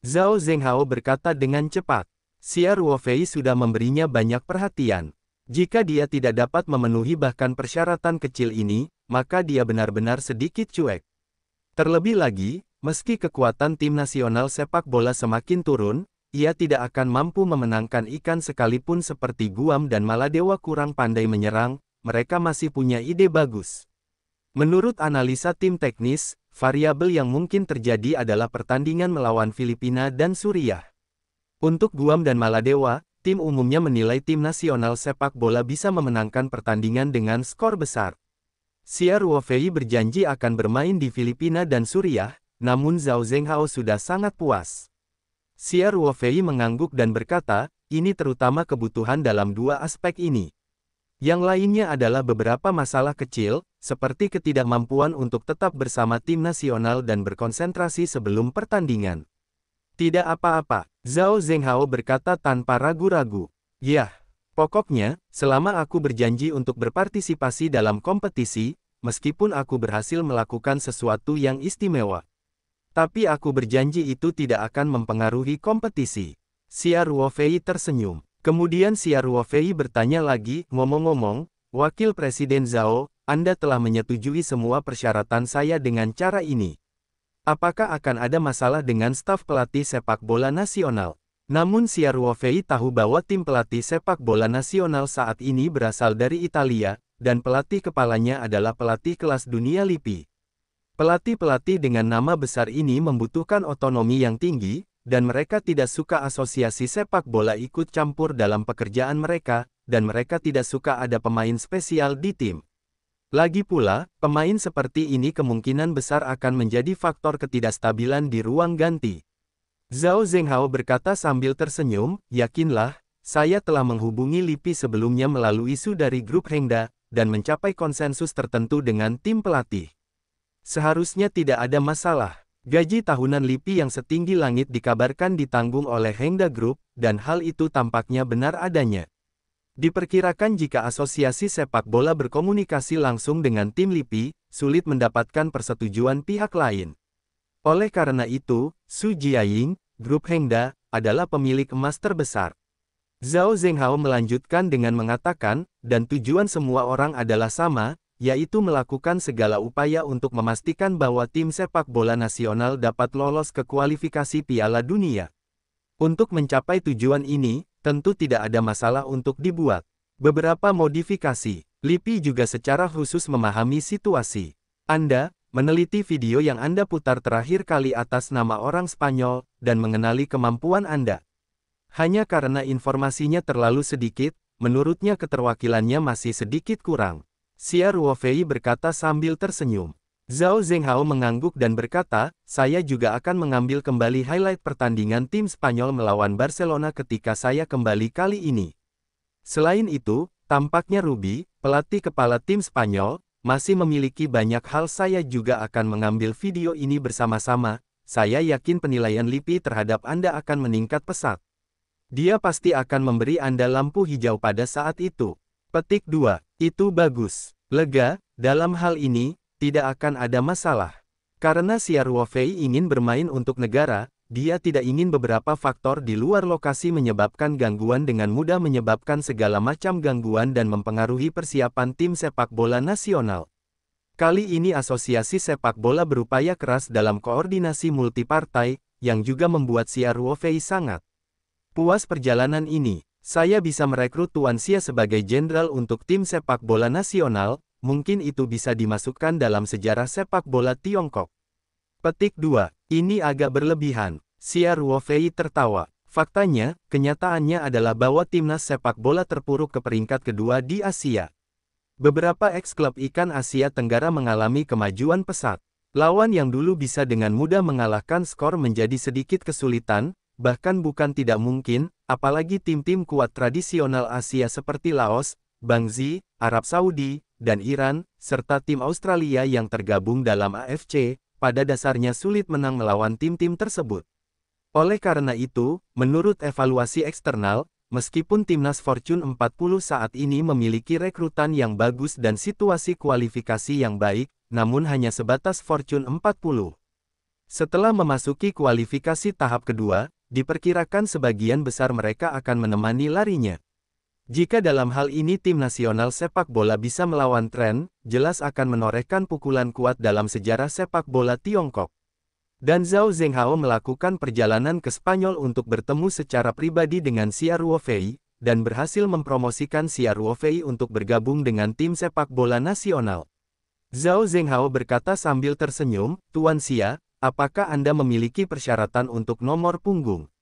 Zhao Zhenghao berkata dengan cepat. Xia Ruofei sudah memberinya banyak perhatian. Jika dia tidak dapat memenuhi bahkan persyaratan kecil ini, maka dia benar-benar sedikit cuek. Terlebih lagi, meski kekuatan tim nasional sepak bola semakin turun, ia tidak akan mampu memenangkan ikan sekalipun seperti Guam dan Maladewa kurang pandai menyerang, mereka masih punya ide bagus. Menurut analisa tim teknis, variabel yang mungkin terjadi adalah pertandingan melawan Filipina dan Suriah. Untuk Guam dan Maladewa, tim umumnya menilai tim nasional sepak bola bisa memenangkan pertandingan dengan skor besar. Xia Ruofei berjanji akan bermain di Filipina dan Suriah, namun Zhao Zhenghao sudah sangat puas. Xia Ruofei mengangguk dan berkata, ini terutama kebutuhan dalam dua aspek ini. Yang lainnya adalah beberapa masalah kecil, seperti ketidakmampuan untuk tetap bersama tim nasional dan berkonsentrasi sebelum pertandingan. Tidak apa-apa, Zhao Zhenghao berkata tanpa ragu-ragu. Yah, pokoknya, selama aku berjanji untuk berpartisipasi dalam kompetisi, meskipun aku berhasil melakukan sesuatu yang istimewa. Tapi aku berjanji itu tidak akan mempengaruhi kompetisi. Xia Ruofei tersenyum. Kemudian Xia Ruofei bertanya lagi, ngomong-ngomong, Wakil Presiden Zhao, Anda telah menyetujui semua persyaratan saya dengan cara ini. Apakah akan ada masalah dengan staf pelatih sepak bola nasional? Namun Xia Ruofei tahu bahwa tim pelatih sepak bola nasional saat ini berasal dari Italia, dan pelatih kepalanya adalah pelatih kelas dunia LIPI. Pelatih-pelatih dengan nama besar ini membutuhkan otonomi yang tinggi, dan mereka tidak suka asosiasi sepak bola ikut campur dalam pekerjaan mereka, dan mereka tidak suka ada pemain spesial di tim. Lagi pula, pemain seperti ini kemungkinan besar akan menjadi faktor ketidakstabilan di ruang ganti. Zhao Zhenghao berkata sambil tersenyum, yakinlah, saya telah menghubungi LIPI sebelumnya melalui isu dari grup Hengda, dan mencapai konsensus tertentu dengan tim pelatih. Seharusnya tidak ada masalah. Gaji tahunan LIPI yang setinggi langit dikabarkan ditanggung oleh Hengda Group, dan hal itu tampaknya benar adanya. Diperkirakan jika asosiasi sepak bola berkomunikasi langsung dengan tim LIPI, sulit mendapatkan persetujuan pihak lain. Oleh karena itu, Su Jiaying, grup Hengda, adalah pemilik emas terbesar. Zhao Zhenghao melanjutkan dengan mengatakan, dan tujuan semua orang adalah sama, yaitu melakukan segala upaya untuk memastikan bahwa tim sepak bola nasional dapat lolos ke kualifikasi Piala Dunia. Untuk mencapai tujuan ini, tentu tidak ada masalah untuk dibuat beberapa modifikasi. LIPI juga secara khusus memahami situasi. Anda meneliti video yang Anda putar terakhir kali atas nama orang Spanyol, dan mengenali kemampuan Anda. Hanya karena informasinya terlalu sedikit, menurutnya keterwakilannya masih sedikit kurang. Xia Ruofei berkata sambil tersenyum. Zhao Zhenghao mengangguk dan berkata, saya juga akan mengambil kembali highlight pertandingan tim Spanyol melawan Barcelona ketika saya kembali kali ini. Selain itu, tampaknya Ruby, pelatih kepala tim Spanyol, masih memiliki banyak hal. Saya juga akan mengambil video ini bersama-sama. Saya yakin penilaian LIPI terhadap Anda akan meningkat pesat. Dia pasti akan memberi Anda lampu hijau pada saat itu. Petik 2. Itu bagus. Lega, dalam hal ini, tidak akan ada masalah. Karena Xia Ruofei ingin bermain untuk negara, dia tidak ingin beberapa faktor di luar lokasi menyebabkan gangguan dengan mudah menyebabkan segala macam gangguan dan mempengaruhi persiapan tim sepak bola nasional. Kali ini asosiasi sepak bola berupaya keras dalam koordinasi multipartai, yang juga membuat Xia Ruofei sangat puas perjalanan ini. Saya bisa merekrut Tuan Xia sebagai jenderal untuk tim sepak bola nasional. Mungkin itu bisa dimasukkan dalam sejarah sepak bola Tiongkok. Petik 2. Ini agak berlebihan. Xia Ruofei tertawa. Faktanya, kenyataannya adalah bahwa timnas sepak bola terpuruk ke peringkat kedua di Asia. Beberapa ex-klub ikan Asia Tenggara mengalami kemajuan pesat. Lawan yang dulu bisa dengan mudah mengalahkan skor menjadi sedikit kesulitan, bahkan bukan tidak mungkin, apalagi tim-tim kuat tradisional Asia seperti Laos, Guangxi, Arab Saudi, dan Iran, serta tim Australia yang tergabung dalam AFC, pada dasarnya sulit menang melawan tim-tim tersebut. Oleh karena itu, menurut evaluasi eksternal, meskipun timnas Fortune 40 saat ini memiliki rekrutan yang bagus dan situasi kualifikasi yang baik, namun hanya sebatas Fortune 40. Setelah memasuki kualifikasi tahap kedua, diperkirakan sebagian besar mereka akan menemani larinya. Jika dalam hal ini tim nasional sepak bola bisa melawan tren, jelas akan menorehkan pukulan kuat dalam sejarah sepak bola Tiongkok. Dan Zhao Zhenghao melakukan perjalanan ke Spanyol untuk bertemu secara pribadi dengan Xia Ruofei, dan berhasil mempromosikan Xia Ruofei untuk bergabung dengan tim sepak bola nasional. Zhao Zhenghao berkata sambil tersenyum, "Tuan Xia, apakah Anda memiliki persyaratan untuk nomor punggung?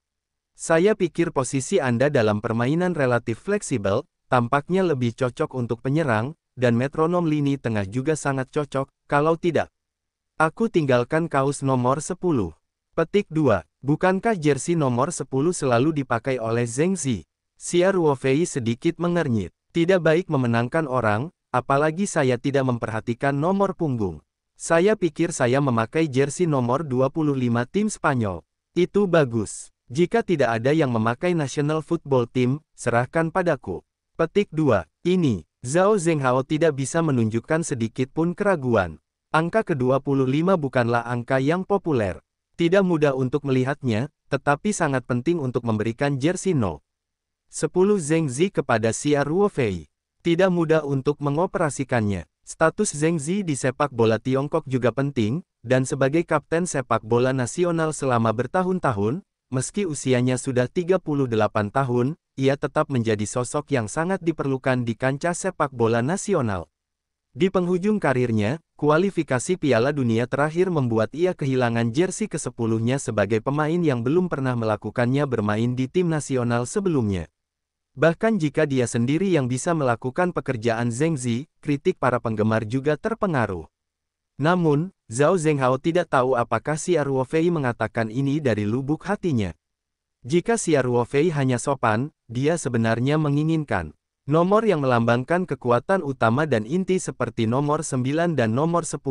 Saya pikir posisi Anda dalam permainan relatif fleksibel, tampaknya lebih cocok untuk penyerang, dan metronom lini tengah juga sangat cocok, kalau tidak. Aku tinggalkan kaos nomor 10. Petik 2. Bukankah jersey nomor 10 selalu dipakai oleh Zheng Zi?" Xia Ruofei sedikit mengernyit. "Tidak baik memenangkan orang, apalagi saya tidak memperhatikan nomor punggung. Saya pikir saya memakai jersey nomor 25 tim Spanyol. Itu bagus. Jika tidak ada yang memakai National Football Team, serahkan padaku." Petik 2. Ini, Zhao Zhenghao tidak bisa menunjukkan sedikit pun keraguan. Angka ke-25 bukanlah angka yang populer. Tidak mudah untuk melihatnya, tetapi sangat penting untuk memberikan jersey No. 10 Zheng Zi kepada Xia Ruofei. Tidak mudah untuk mengoperasikannya. Status Zheng Zi di sepak bola Tiongkok juga penting, dan sebagai kapten sepak bola nasional selama bertahun-tahun, meski usianya sudah 38 tahun, ia tetap menjadi sosok yang sangat diperlukan di kancah sepak bola nasional. Di penghujung karirnya, kualifikasi Piala Dunia terakhir membuat ia kehilangan jersey ke-10-nya sebagai pemain yang belum pernah melakukannya bermain di tim nasional sebelumnya. Bahkan jika dia sendiri yang bisa melakukan pekerjaan Zheng Zi, kritik para penggemar juga terpengaruh. Namun, Zhao Zhenghao tidak tahu apakah Xia Ruofei mengatakan ini dari lubuk hatinya. Jika Xia Ruofei hanya sopan, dia sebenarnya menginginkan nomor yang melambangkan kekuatan utama dan inti seperti nomor 9 dan nomor 10,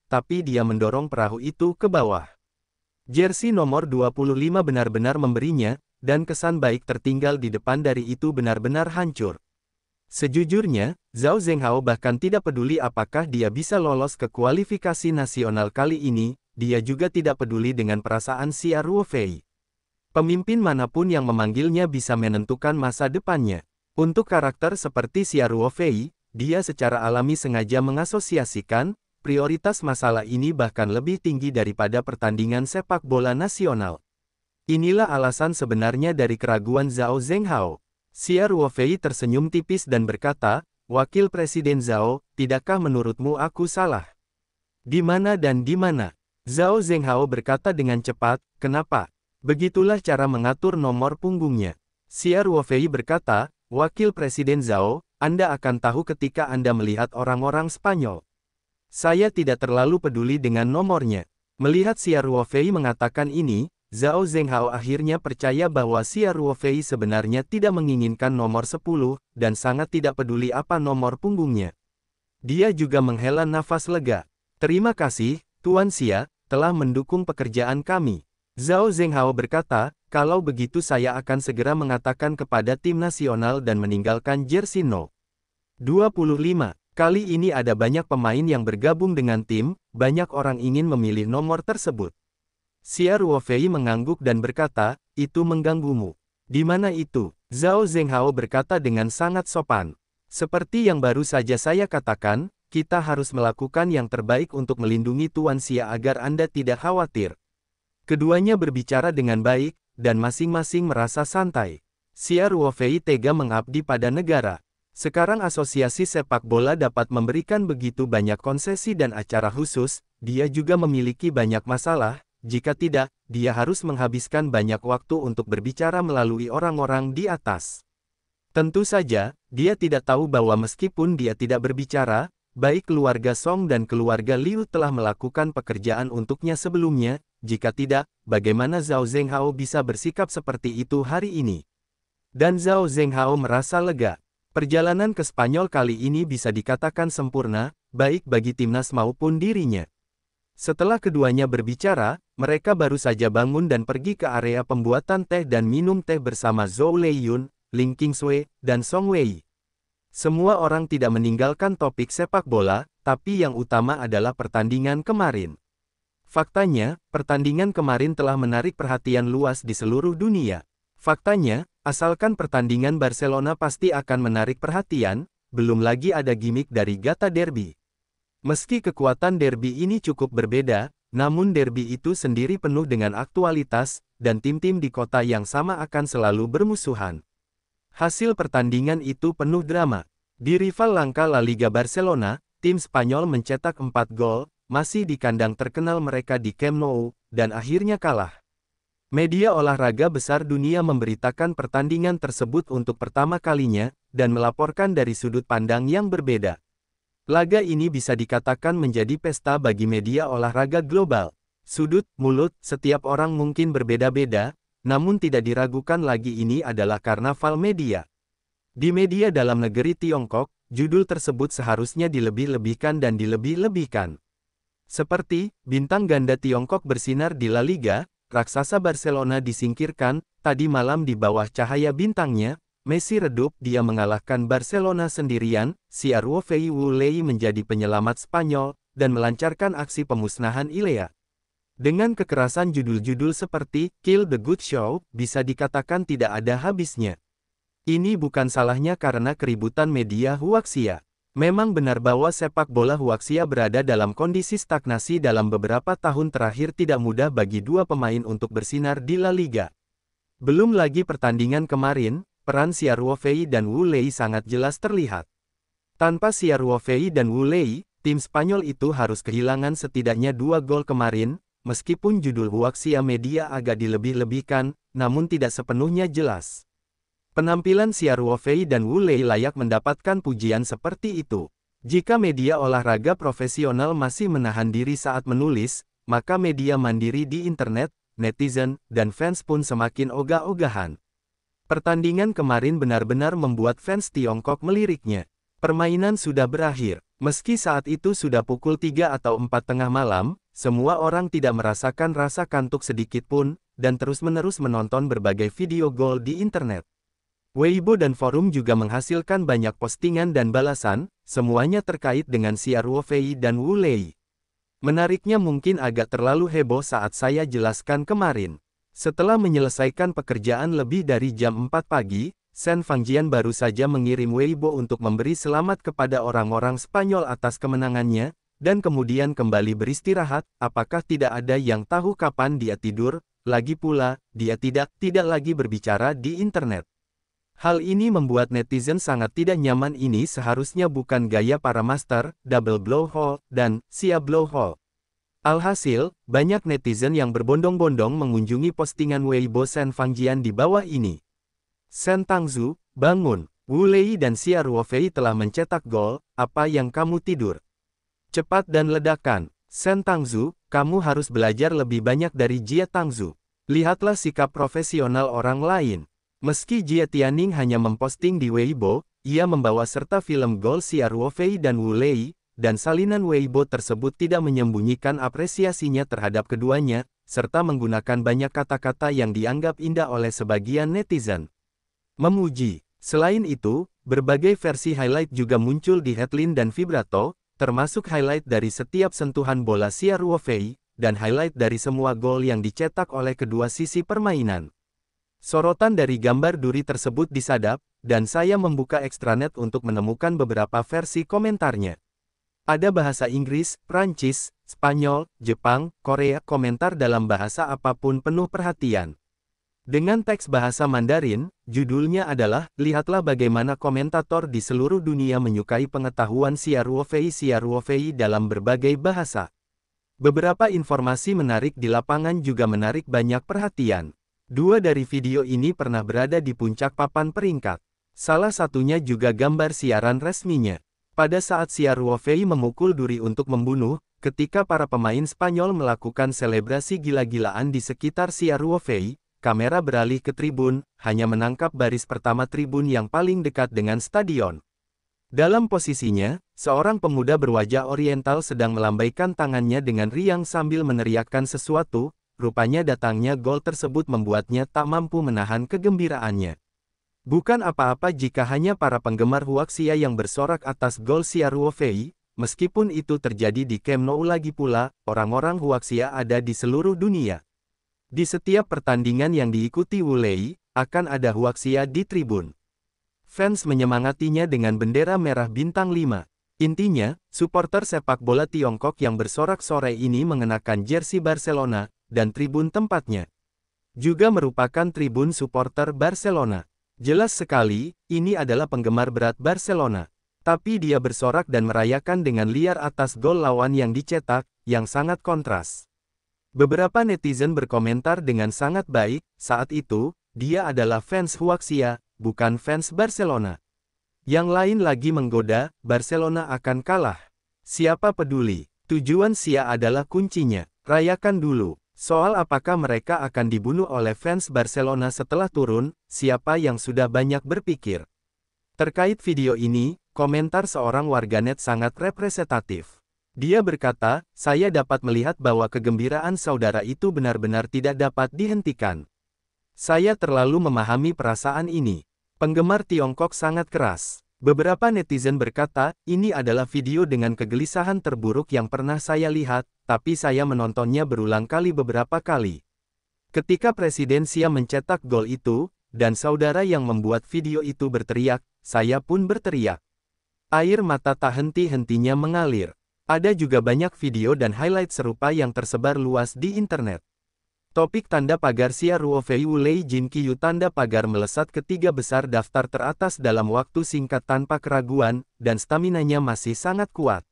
tapi dia mendorong perahu itu ke bawah. Jersey nomor 25 benar-benar memberinya, dan kesan baik tertinggal di depan dari itu benar-benar hancur. Sejujurnya, Zhao Zhenghao bahkan tidak peduli apakah dia bisa lolos ke kualifikasi nasional kali ini, dia juga tidak peduli dengan perasaan Xia Ruofei. Pemimpin manapun yang memanggilnya bisa menentukan masa depannya. Untuk karakter seperti Xia Ruofei, dia secara alami sengaja mengasosiasikan, prioritas masalah ini bahkan lebih tinggi daripada pertandingan sepak bola nasional. Inilah alasan sebenarnya dari keraguan Zhao Zhenghao. Xia Ruofei tersenyum tipis dan berkata, "Wakil Presiden Zhao, tidakkah menurutmu aku salah? Di mana dan di mana?" Zhao Zhenghao berkata dengan cepat, "Kenapa?" Begitulah cara mengatur nomor punggungnya. Xia Ruofei berkata, "Wakil Presiden Zhao, Anda akan tahu ketika Anda melihat orang-orang Spanyol. Saya tidak terlalu peduli dengan nomornya." Melihat Xia Ruofei mengatakan ini, Zhao Zhenghao akhirnya percaya bahwa Xia Ruofei sebenarnya tidak menginginkan nomor 10, dan sangat tidak peduli apa nomor punggungnya. Dia juga menghela nafas lega. "Terima kasih, Tuan Xia, telah mendukung pekerjaan kami." Zhao Zhenghao berkata, "Kalau begitu saya akan segera mengatakan kepada tim nasional dan meninggalkan jersey No. 25. Kali ini ada banyak pemain yang bergabung dengan tim, banyak orang ingin memilih nomor tersebut." Xia Ruofei mengangguk dan berkata, "Itu mengganggumu." "Di mana itu?" Zhao Zhenghao berkata dengan sangat sopan. "Seperti yang baru saja saya katakan, kita harus melakukan yang terbaik untuk melindungi Tuan Xia agar Anda tidak khawatir." Keduanya berbicara dengan baik, dan masing-masing merasa santai. Xia Ruofei tega mengabdi pada negara. Sekarang asosiasi sepak bola dapat memberikan begitu banyak konsesi dan acara khusus, dia juga memiliki banyak masalah. Jika tidak, dia harus menghabiskan banyak waktu untuk berbicara melalui orang-orang di atas. Tentu saja, dia tidak tahu bahwa meskipun dia tidak berbicara, baik keluarga Song dan keluarga Liu telah melakukan pekerjaan untuknya sebelumnya. Jika tidak, bagaimana Zhao Zhenghao bisa bersikap seperti itu hari ini? Dan Zhao Zhenghao merasa lega. Perjalanan ke Spanyol kali ini bisa dikatakan sempurna, baik bagi timnas maupun dirinya. Setelah keduanya berbicara, mereka baru saja bangun dan pergi ke area pembuatan teh dan minum teh bersama Zhou Leiyun, Ling Qingshui, dan Song Wei. Semua orang tidak meninggalkan topik sepak bola, tapi yang utama adalah pertandingan kemarin. Faktanya, pertandingan kemarin telah menarik perhatian luas di seluruh dunia. Faktanya, asalkan pertandingan Barcelona pasti akan menarik perhatian, belum lagi ada gimmick dari Gata Derby. Meski kekuatan derby ini cukup berbeda, namun derby itu sendiri penuh dengan aktualitas, dan tim-tim di kota yang sama akan selalu bermusuhan. Hasil pertandingan itu penuh drama. Di rival langka La Liga Barcelona, tim Spanyol mencetak 4 gol, masih di kandang terkenal mereka di Camp Nou, dan akhirnya kalah. Media olahraga besar dunia memberitakan pertandingan tersebut untuk pertama kalinya, dan melaporkan dari sudut pandang yang berbeda. Laga ini bisa dikatakan menjadi pesta bagi media olahraga global. Sudut mulut setiap orang mungkin berbeda-beda, namun tidak diragukan lagi ini adalah karnaval media. Di media dalam negeri Tiongkok, judul tersebut seharusnya dilebih-lebihkan dan dilebih-lebihkan. Seperti, bintang ganda Tiongkok bersinar di La Liga, raksasa Barcelona disingkirkan, tadi malam di bawah cahaya bintangnya, Messi redup, dia mengalahkan Barcelona sendirian, Xiao Wu Lei menjadi penyelamat Spanyol, dan melancarkan aksi pemusnahan ILEA. Dengan kekerasan judul-judul seperti, Kill the Good Show, bisa dikatakan tidak ada habisnya. Ini bukan salahnya karena keributan media huaxia. Memang benar bahwa sepak bola huaxia berada dalam kondisi stagnasi dalam beberapa tahun terakhir, tidak mudah bagi dua pemain untuk bersinar di La Liga. Belum lagi pertandingan kemarin, peran Xiao Fei dan Wu Lei sangat jelas terlihat. Tanpa Xiao Fei dan Wu Lei, tim Spanyol itu harus kehilangan setidaknya 2 gol kemarin, meskipun judul huaxia media agak dilebih-lebihkan, namun tidak sepenuhnya jelas. Penampilan Xiao Fei dan Wu Lei layak mendapatkan pujian seperti itu. Jika media olahraga profesional masih menahan diri saat menulis, maka media mandiri di internet, netizen, dan fans pun semakin ogah-ogahan. Pertandingan kemarin benar-benar membuat fans Tiongkok meliriknya. Permainan sudah berakhir. Meski saat itu sudah pukul 3 atau 4 tengah malam, semua orang tidak merasakan rasa kantuk sedikit pun, dan terus-menerus menonton berbagai video gol di internet. Weibo dan forum juga menghasilkan banyak postingan dan balasan, semuanya terkait dengan Xiao Fei dan Wu Lei. Menariknya mungkin agak terlalu heboh saat saya jelaskan kemarin. Setelah menyelesaikan pekerjaan lebih dari jam 4 pagi, Shen Fangjian baru saja mengirim Weibo untuk memberi selamat kepada orang-orang Spanyol atas kemenangannya, dan kemudian kembali beristirahat. Apakah tidak ada yang tahu kapan dia tidur? Lagi pula, dia tidak lagi berbicara di internet. Hal ini membuat netizen sangat tidak nyaman. Ini seharusnya bukan gaya para master, double blowhole, dan Xia blowhole. Alhasil, banyak netizen yang berbondong-bondong mengunjungi postingan Weibo Shen Fangjian di bawah ini. Shen Tangzu, bangun, Wu Lei dan Xiao Fei telah mencetak gol, apa yang kamu tidur? Cepat dan ledakan. Shen Tangzu, kamu harus belajar lebih banyak dari Jia Tangzu. Lihatlah sikap profesional orang lain. Meski Jia Tianning hanya memposting di Weibo, ia membawa serta film gol Xiao Fei dan Wu Lei, dan salinan Weibo tersebut tidak menyembunyikan apresiasinya terhadap keduanya, serta menggunakan banyak kata-kata yang dianggap indah oleh sebagian netizen. Memuji. Selain itu, berbagai versi highlight juga muncul di headline dan vibrato, termasuk highlight dari setiap sentuhan bola Xiao Fei, dan highlight dari semua gol yang dicetak oleh kedua sisi permainan. Sorotan dari gambar duri tersebut disadap, dan saya membuka ekstranet untuk menemukan beberapa versi komentarnya. Ada bahasa Inggris, Prancis, Spanyol, Jepang, Korea. Komentar dalam bahasa apapun penuh perhatian. Dengan teks bahasa Mandarin, judulnya adalah, lihatlah bagaimana komentator di seluruh dunia menyukai pengetahuan Xiao Fei dalam berbagai bahasa. Beberapa informasi menarik di lapangan juga menarik banyak perhatian. 2 dari video ini pernah berada di puncak papan peringkat. Salah satunya juga gambar siaran resminya. Pada saat Xiao Fei memukul duri untuk membunuh, ketika para pemain Spanyol melakukan selebrasi gila-gilaan di sekitar Xiao Fei, kamera beralih ke tribun, hanya menangkap baris pertama tribun yang paling dekat dengan stadion. Dalam posisinya, seorang pemuda berwajah oriental sedang melambaikan tangannya dengan riang sambil meneriakkan sesuatu, rupanya datangnya gol tersebut membuatnya tak mampu menahan kegembiraannya. Bukan apa-apa jika hanya para penggemar Huaxia yang bersorak atas gol Xia Ruofei, meskipun itu terjadi di Camp Nou lagi pula, orang-orang Huaxia ada di seluruh dunia. Di setiap pertandingan yang diikuti Wu Lei, akan ada Huaxia di tribun. Fans menyemangatinya dengan bendera merah bintang 5. Intinya, supporter sepak bola Tiongkok yang bersorak sore ini mengenakan jersey Barcelona, dan tribun tempatnya juga merupakan tribun supporter Barcelona. Jelas sekali, ini adalah penggemar berat Barcelona. Tapi dia bersorak dan merayakan dengan liar atas gol lawan yang dicetak, yang sangat kontras. Beberapa netizen berkomentar dengan sangat baik, saat itu, dia adalah fans Huaxia, bukan fans Barcelona. Yang lain lagi menggoda, Barcelona akan kalah. Siapa peduli? Tujuan Xia adalah kuncinya. Rayakan dulu. Soal apakah mereka akan dibunuh oleh fans Barcelona setelah turun, siapa yang sudah banyak berpikir. Terkait video ini, komentar seorang warganet sangat representatif. Dia berkata, saya dapat melihat bahwa kegembiraan saudara itu benar-benar tidak dapat dihentikan. Saya terlalu memahami perasaan ini. Penggemar Tiongkok sangat keras. Beberapa netizen berkata, ini adalah video dengan kegelisahan terburuk yang pernah saya lihat, tapi saya menontonnya berulang kali beberapa kali. Ketika Presiden Xia mencetak gol itu, dan saudara yang membuat video itu berteriak, saya pun berteriak. Air mata tak henti-hentinya mengalir. Ada juga banyak video dan highlight serupa yang tersebar luas di internet. Topik tanda pagar Xia Ruofei Wu Lei Jin Qiyu tanda pagar melesat ke 3 besar daftar teratas dalam waktu singkat tanpa keraguan, dan staminanya masih sangat kuat.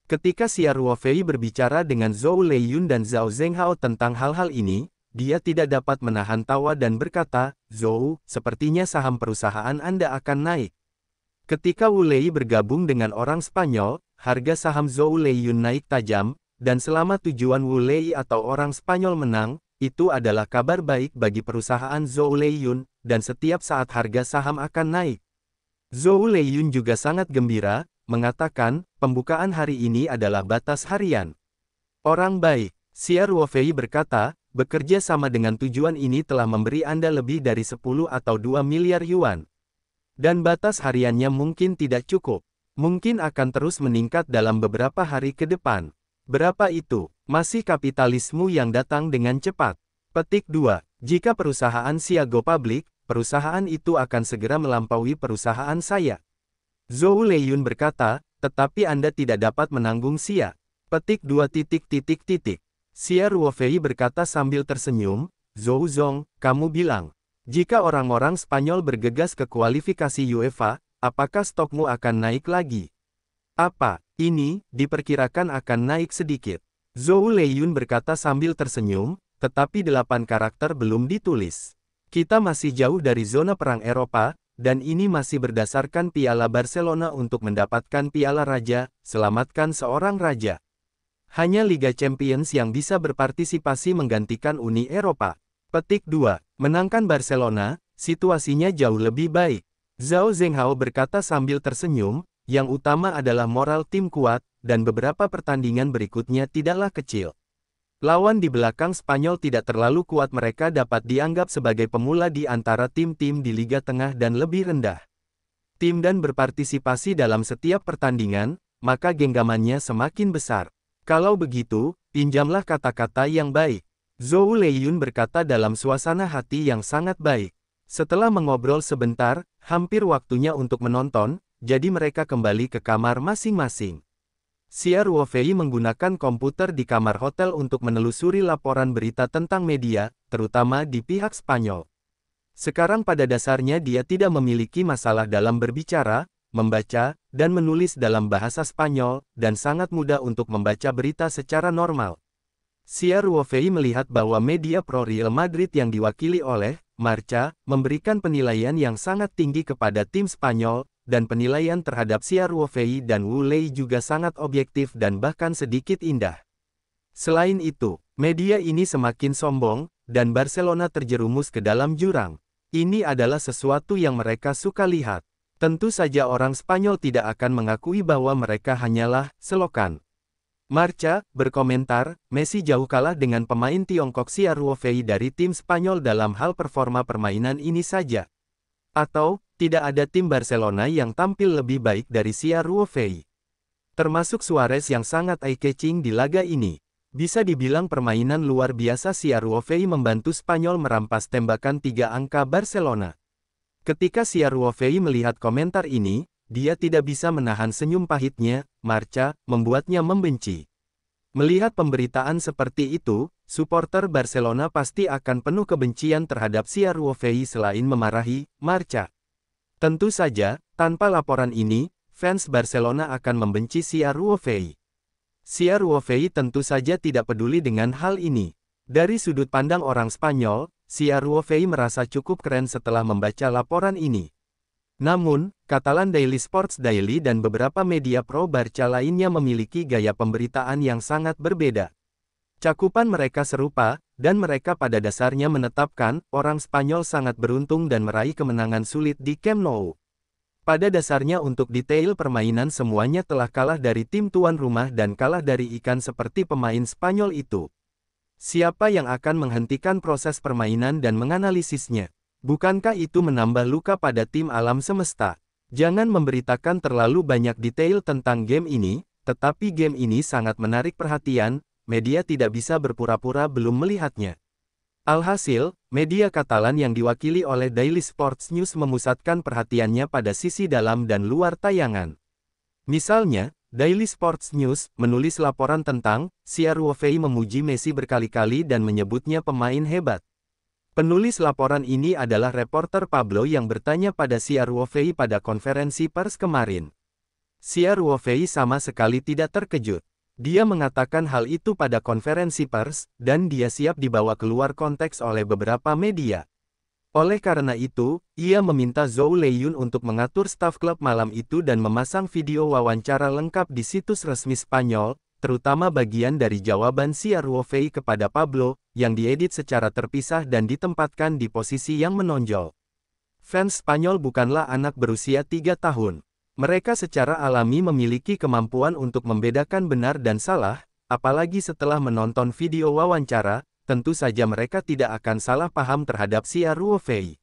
Ketika Xia Ruofei berbicara dengan Zhou Leiyun dan Zhao Zhenghao tentang hal-hal ini, dia tidak dapat menahan tawa dan berkata, Zhou, sepertinya saham perusahaan Anda akan naik. Ketika Wu Lei bergabung dengan orang Spanyol, harga saham Zhou Leiyun naik tajam, dan selama tujuan Wu Lei atau orang Spanyol menang, itu adalah kabar baik bagi perusahaan Zhou Leiyun, dan setiap saat harga saham akan naik. Zhou Leiyun juga sangat gembira, mengatakan, pembukaan hari ini adalah batas harian. Orang baik, Xia Ruofei berkata, bekerja sama dengan tujuan ini telah memberi Anda lebih dari 10 atau 2 miliar yuan. Dan batas hariannya mungkin tidak cukup. Mungkin akan terus meningkat dalam beberapa hari ke depan. Berapa itu? Masih kapitalisme yang datang dengan cepat. Petik 2. Jika perusahaan Xia go public, perusahaan itu akan segera melampaui perusahaan saya. Zhou Leiyun berkata, tetapi Anda tidak dapat menanggung Xia. Petik 2. Xia Ruofei berkata sambil tersenyum, Zhou Zong, kamu bilang, jika orang-orang Spanyol bergegas ke kualifikasi UEFA, apakah stokmu akan naik lagi? Apa? Ini, diperkirakan akan naik sedikit. Zhou Leiyun berkata sambil tersenyum, tetapi 8 karakter belum ditulis. Kita masih jauh dari zona perang Eropa, dan ini masih berdasarkan Piala Barcelona untuk mendapatkan Piala Raja, selamatkan seorang raja. Hanya Liga Champions yang bisa berpartisipasi menggantikan Uni Eropa. Petik 2. Menangkan Barcelona, situasinya jauh lebih baik. Zhao Zhenghao berkata sambil tersenyum, yang utama adalah moral tim kuat, dan beberapa pertandingan berikutnya tidaklah kecil. Lawan di belakang Spanyol tidak terlalu kuat, mereka dapat dianggap sebagai pemula di antara tim-tim di Liga Tengah dan lebih rendah. Tim dan berpartisipasi dalam setiap pertandingan, maka genggamannya semakin besar. Kalau begitu, pinjamlah kata-kata yang baik. Zhou Leiyun berkata dalam suasana hati yang sangat baik. Setelah mengobrol sebentar, hampir waktunya untuk menonton, jadi mereka kembali ke kamar masing-masing. Xia Ruofei menggunakan komputer di kamar hotel untuk menelusuri laporan berita tentang media, terutama di pihak Spanyol. Sekarang pada dasarnya dia tidak memiliki masalah dalam berbicara, membaca, dan menulis dalam bahasa Spanyol, dan sangat mudah untuk membaca berita secara normal. Xia Ruofei melihat bahwa media pro Real Madrid yang diwakili oleh Marca memberikan penilaian yang sangat tinggi kepada tim Spanyol, dan penilaian terhadap Xia Ruofei dan Wu Lei juga sangat objektif dan bahkan sedikit indah. Selain itu, media ini semakin sombong, dan Barcelona terjerumus ke dalam jurang. Ini adalah sesuatu yang mereka suka lihat. Tentu saja orang Spanyol tidak akan mengakui bahwa mereka hanyalah selokan. Marca berkomentar, Messi jauh kalah dengan pemain Tiongkok Xiao Ruofei dari tim Spanyol dalam hal performa permainan ini saja. Atau, tidak ada tim Barcelona yang tampil lebih baik dari Xiao Ruofei. Termasuk Suarez yang sangat eye-catching di laga ini. Bisa dibilang permainan luar biasa Xiao Ruofei membantu Spanyol merampas tembakan 3 angka Barcelona. Ketika Xiao Ruofei melihat komentar ini, dia tidak bisa menahan senyum pahitnya. Marca membuatnya membenci. Melihat pemberitaan seperti itu, supporter Barcelona pasti akan penuh kebencian terhadap Xiao Ruofei selain memarahi Marca. Tentu saja, tanpa laporan ini, fans Barcelona akan membenci Xiao Ruofei. Xiao Ruofei tentu saja tidak peduli dengan hal ini. Dari sudut pandang orang Spanyol, Xiao Ruofei merasa cukup keren setelah membaca laporan ini. Namun, Catalan Daily Sports Daily dan beberapa media pro Barca lainnya memiliki gaya pemberitaan yang sangat berbeda. Cakupan mereka serupa, dan mereka pada dasarnya menetapkan, orang Spanyol sangat beruntung dan meraih kemenangan sulit di Camp Nou. Pada dasarnya untuk detail permainan semuanya telah kalah dari tim tuan rumah dan kalah dari ikan seperti pemain Spanyol itu. Siapa yang akan menghentikan proses permainan dan menganalisisnya? Bukankah itu menambah luka pada tim alam semesta? Jangan memberitakan terlalu banyak detail tentang game ini, tetapi game ini sangat menarik perhatian, media tidak bisa berpura-pura belum melihatnya. Alhasil, media Katalan yang diwakili oleh Daily Sports News memusatkan perhatiannya pada sisi dalam dan luar tayangan. Misalnya, Daily Sports News menulis laporan tentang Xiao Ruofei memuji Messi berkali-kali dan menyebutnya pemain hebat. Penulis laporan ini adalah reporter Pablo yang bertanya pada Xiao Ruofei pada konferensi pers kemarin. Xiao Ruofei sama sekali tidak terkejut. Dia mengatakan hal itu pada konferensi pers, dan dia siap dibawa keluar konteks oleh beberapa media. Oleh karena itu, ia meminta Zhou Leiyun untuk mengatur staf klub malam itu dan memasang video wawancara lengkap di situs resmi Spanyol, terutama bagian dari jawaban Xiao Ruofei kepada Pablo, yang diedit secara terpisah dan ditempatkan di posisi yang menonjol. Fans Spanyol bukanlah anak berusia 3 tahun. Mereka secara alami memiliki kemampuan untuk membedakan benar dan salah, apalagi setelah menonton video wawancara, tentu saja mereka tidak akan salah paham terhadap Xiao Ruofei.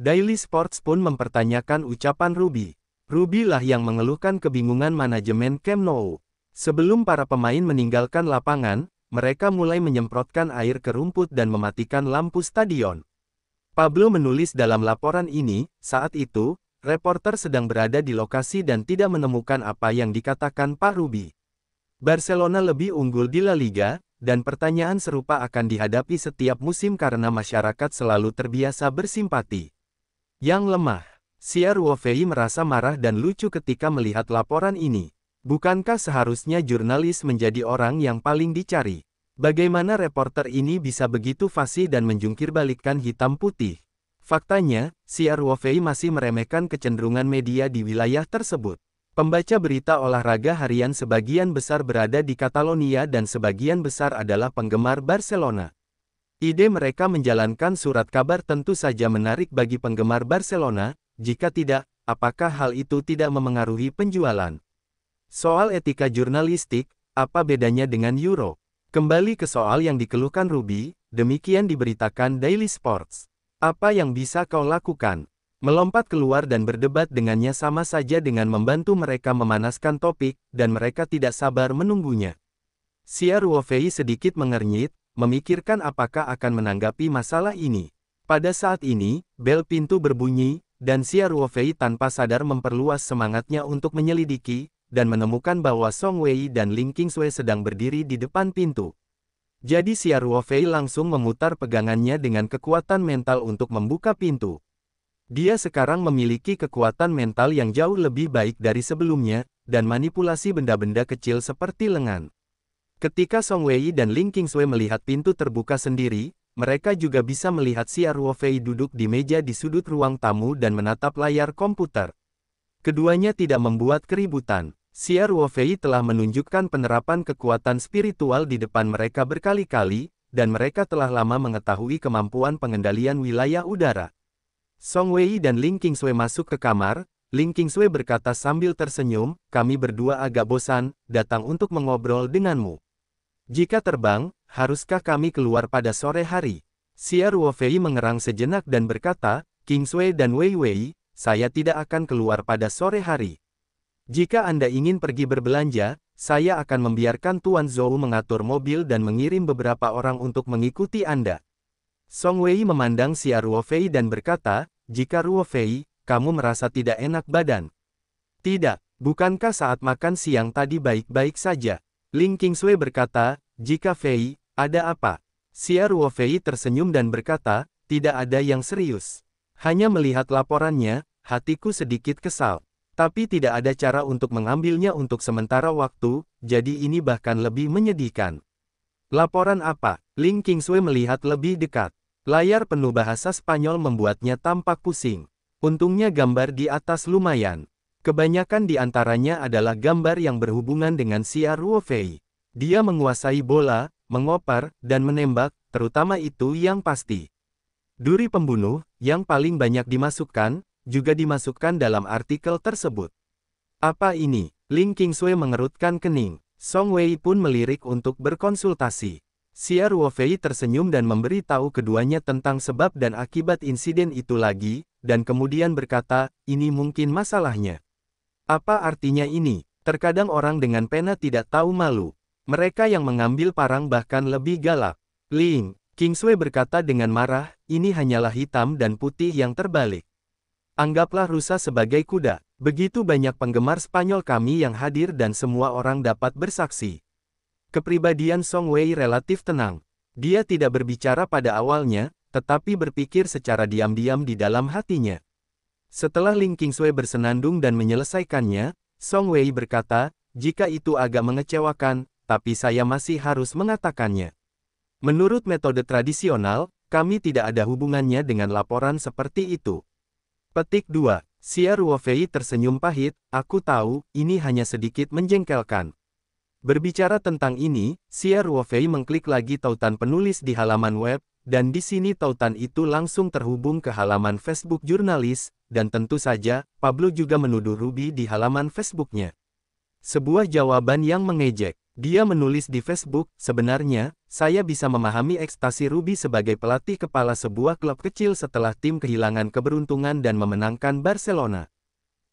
Daily Sports pun mempertanyakan ucapan Rubi. Rubi lah yang mengeluhkan kebingungan manajemen Camp Nou. Sebelum para pemain meninggalkan lapangan, mereka mulai menyemprotkan air ke rumput dan mematikan lampu stadion. Pablo menulis dalam laporan ini, saat itu, reporter sedang berada di lokasi dan tidak menemukan apa yang dikatakan Pak Rubi. Barcelona lebih unggul di La Liga, dan pertanyaan serupa akan dihadapi setiap musim karena masyarakat selalu terbiasa bersimpati. Yang lemah. Xiao Ruofei merasa marah dan lucu ketika melihat laporan ini. Bukankah seharusnya jurnalis menjadi orang yang paling dicari? Bagaimana reporter ini bisa begitu fasih dan menjungkirbalikkan hitam putih? Faktanya, Xiao Ruofei masih meremehkan kecenderungan media di wilayah tersebut. Pembaca berita olahraga harian sebagian besar berada di Catalonia dan sebagian besar adalah penggemar Barcelona. Ide mereka menjalankan surat kabar tentu saja menarik bagi penggemar Barcelona, jika tidak, apakah hal itu tidak memengaruhi penjualan? Soal etika jurnalistik, apa bedanya dengan Euro? Kembali ke soal yang dikeluhkan Rubi, demikian diberitakan Daily Sports. Apa yang bisa kau lakukan? Melompat keluar dan berdebat dengannya sama saja dengan membantu mereka memanaskan topik, dan mereka tidak sabar menunggunya. Xiao Ruofei sedikit mengernyit, memikirkan apakah akan menanggapi masalah ini. Pada saat ini, bel pintu berbunyi, dan Xiao Ruofei tanpa sadar memperluas semangatnya untuk menyelidiki, dan menemukan bahwa Song Wei dan Ling Qingsui sedang berdiri di depan pintu. Jadi Xiao Ruofei langsung memutar pegangannya dengan kekuatan mental untuk membuka pintu. Dia sekarang memiliki kekuatan mental yang jauh lebih baik dari sebelumnya, dan manipulasi benda-benda kecil seperti lengan. Ketika Song Wei dan Ling Qingsui melihat pintu terbuka sendiri, mereka juga bisa melihat Xiao Ruofei duduk di meja di sudut ruang tamu dan menatap layar komputer. Keduanya tidak membuat keributan. Xiao Ruofei telah menunjukkan penerapan kekuatan spiritual di depan mereka berkali-kali, dan mereka telah lama mengetahui kemampuan pengendalian wilayah udara. Song Wei dan Ling Qingsui masuk ke kamar. Ling Qingsui berkata sambil tersenyum, kami berdua agak bosan, datang untuk mengobrol denganmu. Jika terbang, haruskah kami keluar pada sore hari? Xia Ruofei mengerang sejenak dan berkata, Qingsui dan Wei Wei, saya tidak akan keluar pada sore hari. Jika Anda ingin pergi berbelanja, saya akan membiarkan Tuan Zhou mengatur mobil dan mengirim beberapa orang untuk mengikuti Anda. Song Wei memandang Xia Ruofei dan berkata, jika Ruofei, kamu merasa tidak enak badan? Tidak, bukankah saat makan siang tadi baik-baik saja? Ling Qingsui berkata, jika Fei, ada apa? Xia Ruofei tersenyum dan berkata, tidak ada yang serius. Hanya melihat laporannya, hatiku sedikit kesal. Tapi tidak ada cara untuk mengambilnya untuk sementara waktu, jadi ini bahkan lebih menyedihkan. Laporan apa? Ling Qingsui melihat lebih dekat. Layar penuh bahasa Spanyol membuatnya tampak pusing. Untungnya gambar di atas lumayan. Kebanyakan di antaranya adalah gambar yang berhubungan dengan Xia Ruofei. Dia menguasai bola, mengoper, dan menembak, terutama itu yang pasti. Duri pembunuh, yang paling banyak dimasukkan, juga dimasukkan dalam artikel tersebut. Apa ini? Ling Qingsui mengerutkan kening. Song Wei pun melirik untuk berkonsultasi. Xia Ruofei tersenyum dan memberi tahu keduanya tentang sebab dan akibat insiden itu lagi, dan kemudian berkata, ini mungkin masalahnya. Apa artinya ini? Terkadang orang dengan pena tidak tahu malu. Mereka yang mengambil parang bahkan lebih galak. Ling Qingsui berkata dengan marah, ini hanyalah hitam dan putih yang terbalik. Anggaplah rusa sebagai kuda. Begitu banyak penggemar Spanyol kami yang hadir dan semua orang dapat bersaksi. Kepribadian Song Wei relatif tenang. Dia tidak berbicara pada awalnya, tetapi berpikir secara diam-diam di dalam hatinya. Setelah Ling Qingsui bersenandung dan menyelesaikannya, Song Wei berkata, jika itu agak mengecewakan, tapi saya masih harus mengatakannya. Menurut metode tradisional, kami tidak ada hubungannya dengan laporan seperti itu. Petik 2. Xia Ruofei tersenyum pahit, aku tahu, ini hanya sedikit menjengkelkan. Berbicara tentang ini, Xia Ruofei mengklik lagi tautan penulis di halaman web, dan di sini tautan itu langsung terhubung ke halaman Facebook jurnalis, dan tentu saja, Pablo juga menuduh Ruby di halaman Facebooknya. Sebuah jawaban yang mengejek. Dia menulis di Facebook, sebenarnya, saya bisa memahami ekstasi Ruby sebagai pelatih kepala sebuah klub kecil setelah tim kehilangan keberuntungan dan memenangkan Barcelona.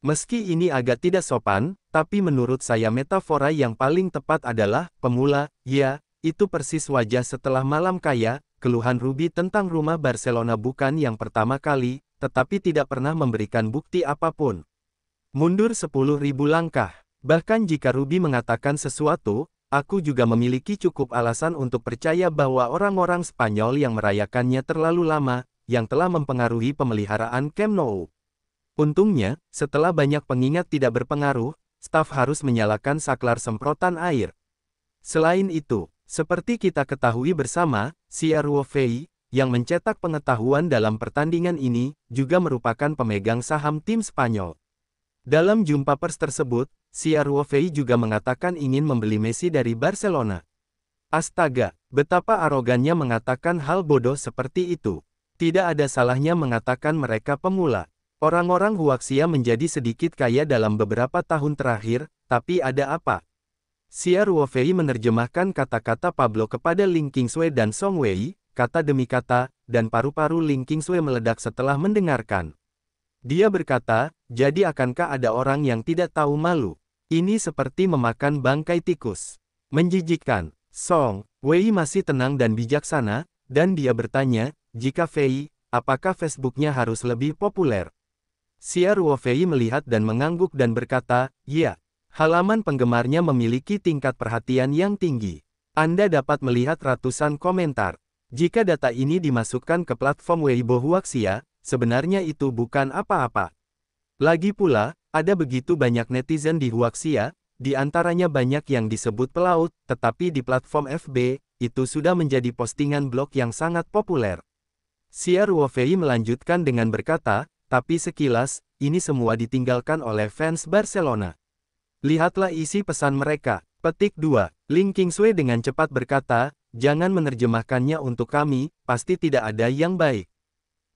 Meski ini agak tidak sopan, tapi menurut saya metafora yang paling tepat adalah, pemula, ya, itu persis wajah setelah malam kaya, keluhan Ruby tentang rumah Barcelona bukan yang pertama kali, tetapi tidak pernah memberikan bukti apapun. Mundur 10.000 langkah. Bahkan jika Ruby mengatakan sesuatu, aku juga memiliki cukup alasan untuk percaya bahwa orang-orang Spanyol yang merayakannya terlalu lama, yang telah mempengaruhi pemeliharaan Camp Nou. Untungnya, setelah banyak pengingat tidak berpengaruh, staf harus menyalakan saklar semprotan air. Selain itu, seperti kita ketahui bersama, Xia Ruofei, yang mencetak pengetahuan dalam pertandingan ini, juga merupakan pemegang saham tim Spanyol. Dalam jumpa pers tersebut, Xia Ruofei juga mengatakan ingin membeli Messi dari Barcelona. Astaga, betapa arogannya mengatakan hal bodoh seperti itu. Tidak ada salahnya mengatakan mereka pemula. Orang-orang Huaxia menjadi sedikit kaya dalam beberapa tahun terakhir, tapi ada apa? Xia Ruofei menerjemahkan kata-kata Pablo kepada Ling Qingsui dan Song Wei, kata demi kata, dan paru-paru Ling Qingsui meledak setelah mendengarkan. Dia berkata, jadi akankah ada orang yang tidak tahu malu? Ini seperti memakan bangkai tikus. Menjijikkan. Song Wei masih tenang dan bijaksana, dan dia bertanya, jika Fei, apakah Facebooknya harus lebih populer? Xia Ruofei melihat dan mengangguk dan berkata, ya, halaman penggemarnya memiliki tingkat perhatian yang tinggi. Anda dapat melihat ratusan komentar. Jika data ini dimasukkan ke platform Weibo Huaxia, sebenarnya itu bukan apa-apa. Lagi pula, ada begitu banyak netizen di Huaxia, di antaranya banyak yang disebut pelaut, tetapi di platform FB, itu sudah menjadi postingan blog yang sangat populer. Xia Ruofei melanjutkan dengan berkata, tapi sekilas, ini semua ditinggalkan oleh fans Barcelona. Lihatlah isi pesan mereka. Petik 2. Ling Qingsui dengan cepat berkata, jangan menerjemahkannya untuk kami, pasti tidak ada yang baik.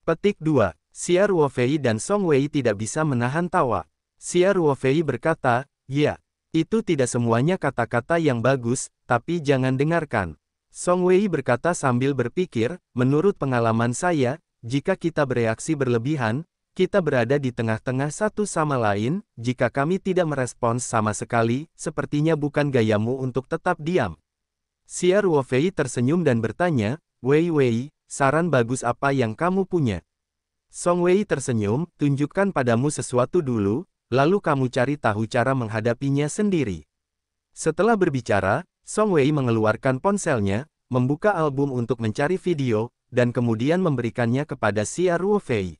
Petik 2. Xia Ruofei dan Song Wei tidak bisa menahan tawa. Xia Ruofei berkata, ya, itu tidak semuanya kata-kata yang bagus, tapi jangan dengarkan. Song Wei berkata sambil berpikir, menurut pengalaman saya, jika kita bereaksi berlebihan, kita berada di tengah-tengah satu sama lain, jika kami tidak merespons sama sekali, sepertinya bukan gayamu untuk tetap diam. Xia Ruofei tersenyum dan bertanya, Wei Wei, saran bagus apa yang kamu punya? Song Wei tersenyum, tunjukkan padamu sesuatu dulu, lalu kamu cari tahu cara menghadapinya sendiri. Setelah berbicara, Song Wei mengeluarkan ponselnya, membuka album untuk mencari video, dan kemudian memberikannya kepada Xia Ruofei.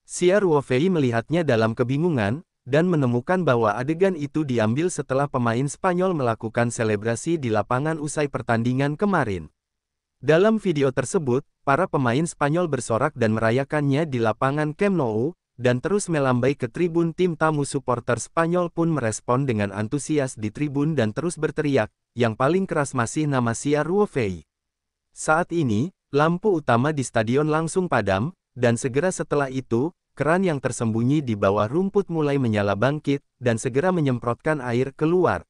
Xia Ruofei melihatnya dalam kebingungan, dan menemukan bahwa adegan itu diambil setelah pemain Spanyol melakukan selebrasi di lapangan usai pertandingan kemarin. Dalam video tersebut, para pemain Spanyol bersorak dan merayakannya di lapangan Camp Nou, dan terus melambai ke tribun. Tim tamu supporter Spanyol pun merespon dengan antusias di tribun dan terus berteriak, yang paling keras masih nama Xia Ruofei. Saat ini, lampu utama di stadion langsung padam, dan segera setelah itu, keran yang tersembunyi di bawah rumput mulai menyala bangkit, dan segera menyemprotkan air keluar.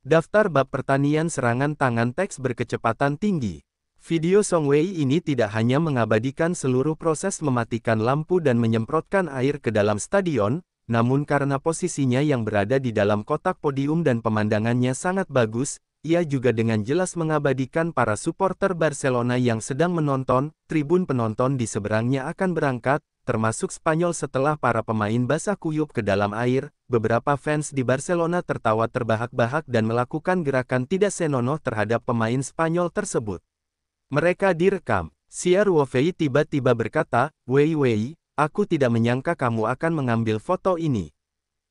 Daftar bab pertanian serangan tangan teks berkecepatan tinggi. Video Song Wei ini tidak hanya mengabadikan seluruh proses mematikan lampu dan menyemprotkan air ke dalam stadion, namun karena posisinya yang berada di dalam kotak podium dan pemandangannya sangat bagus, ia juga dengan jelas mengabadikan para supporter Barcelona yang sedang menonton. Tribun penonton di seberangnya akan berangkat, termasuk Spanyol setelah para pemain basah kuyup ke dalam air. Beberapa fans di Barcelona tertawa terbahak-bahak dan melakukan gerakan tidak senonoh terhadap pemain Spanyol tersebut. Mereka direkam. Xia Ruofei tiba-tiba berkata, Wei Wei, aku tidak menyangka kamu akan mengambil foto ini.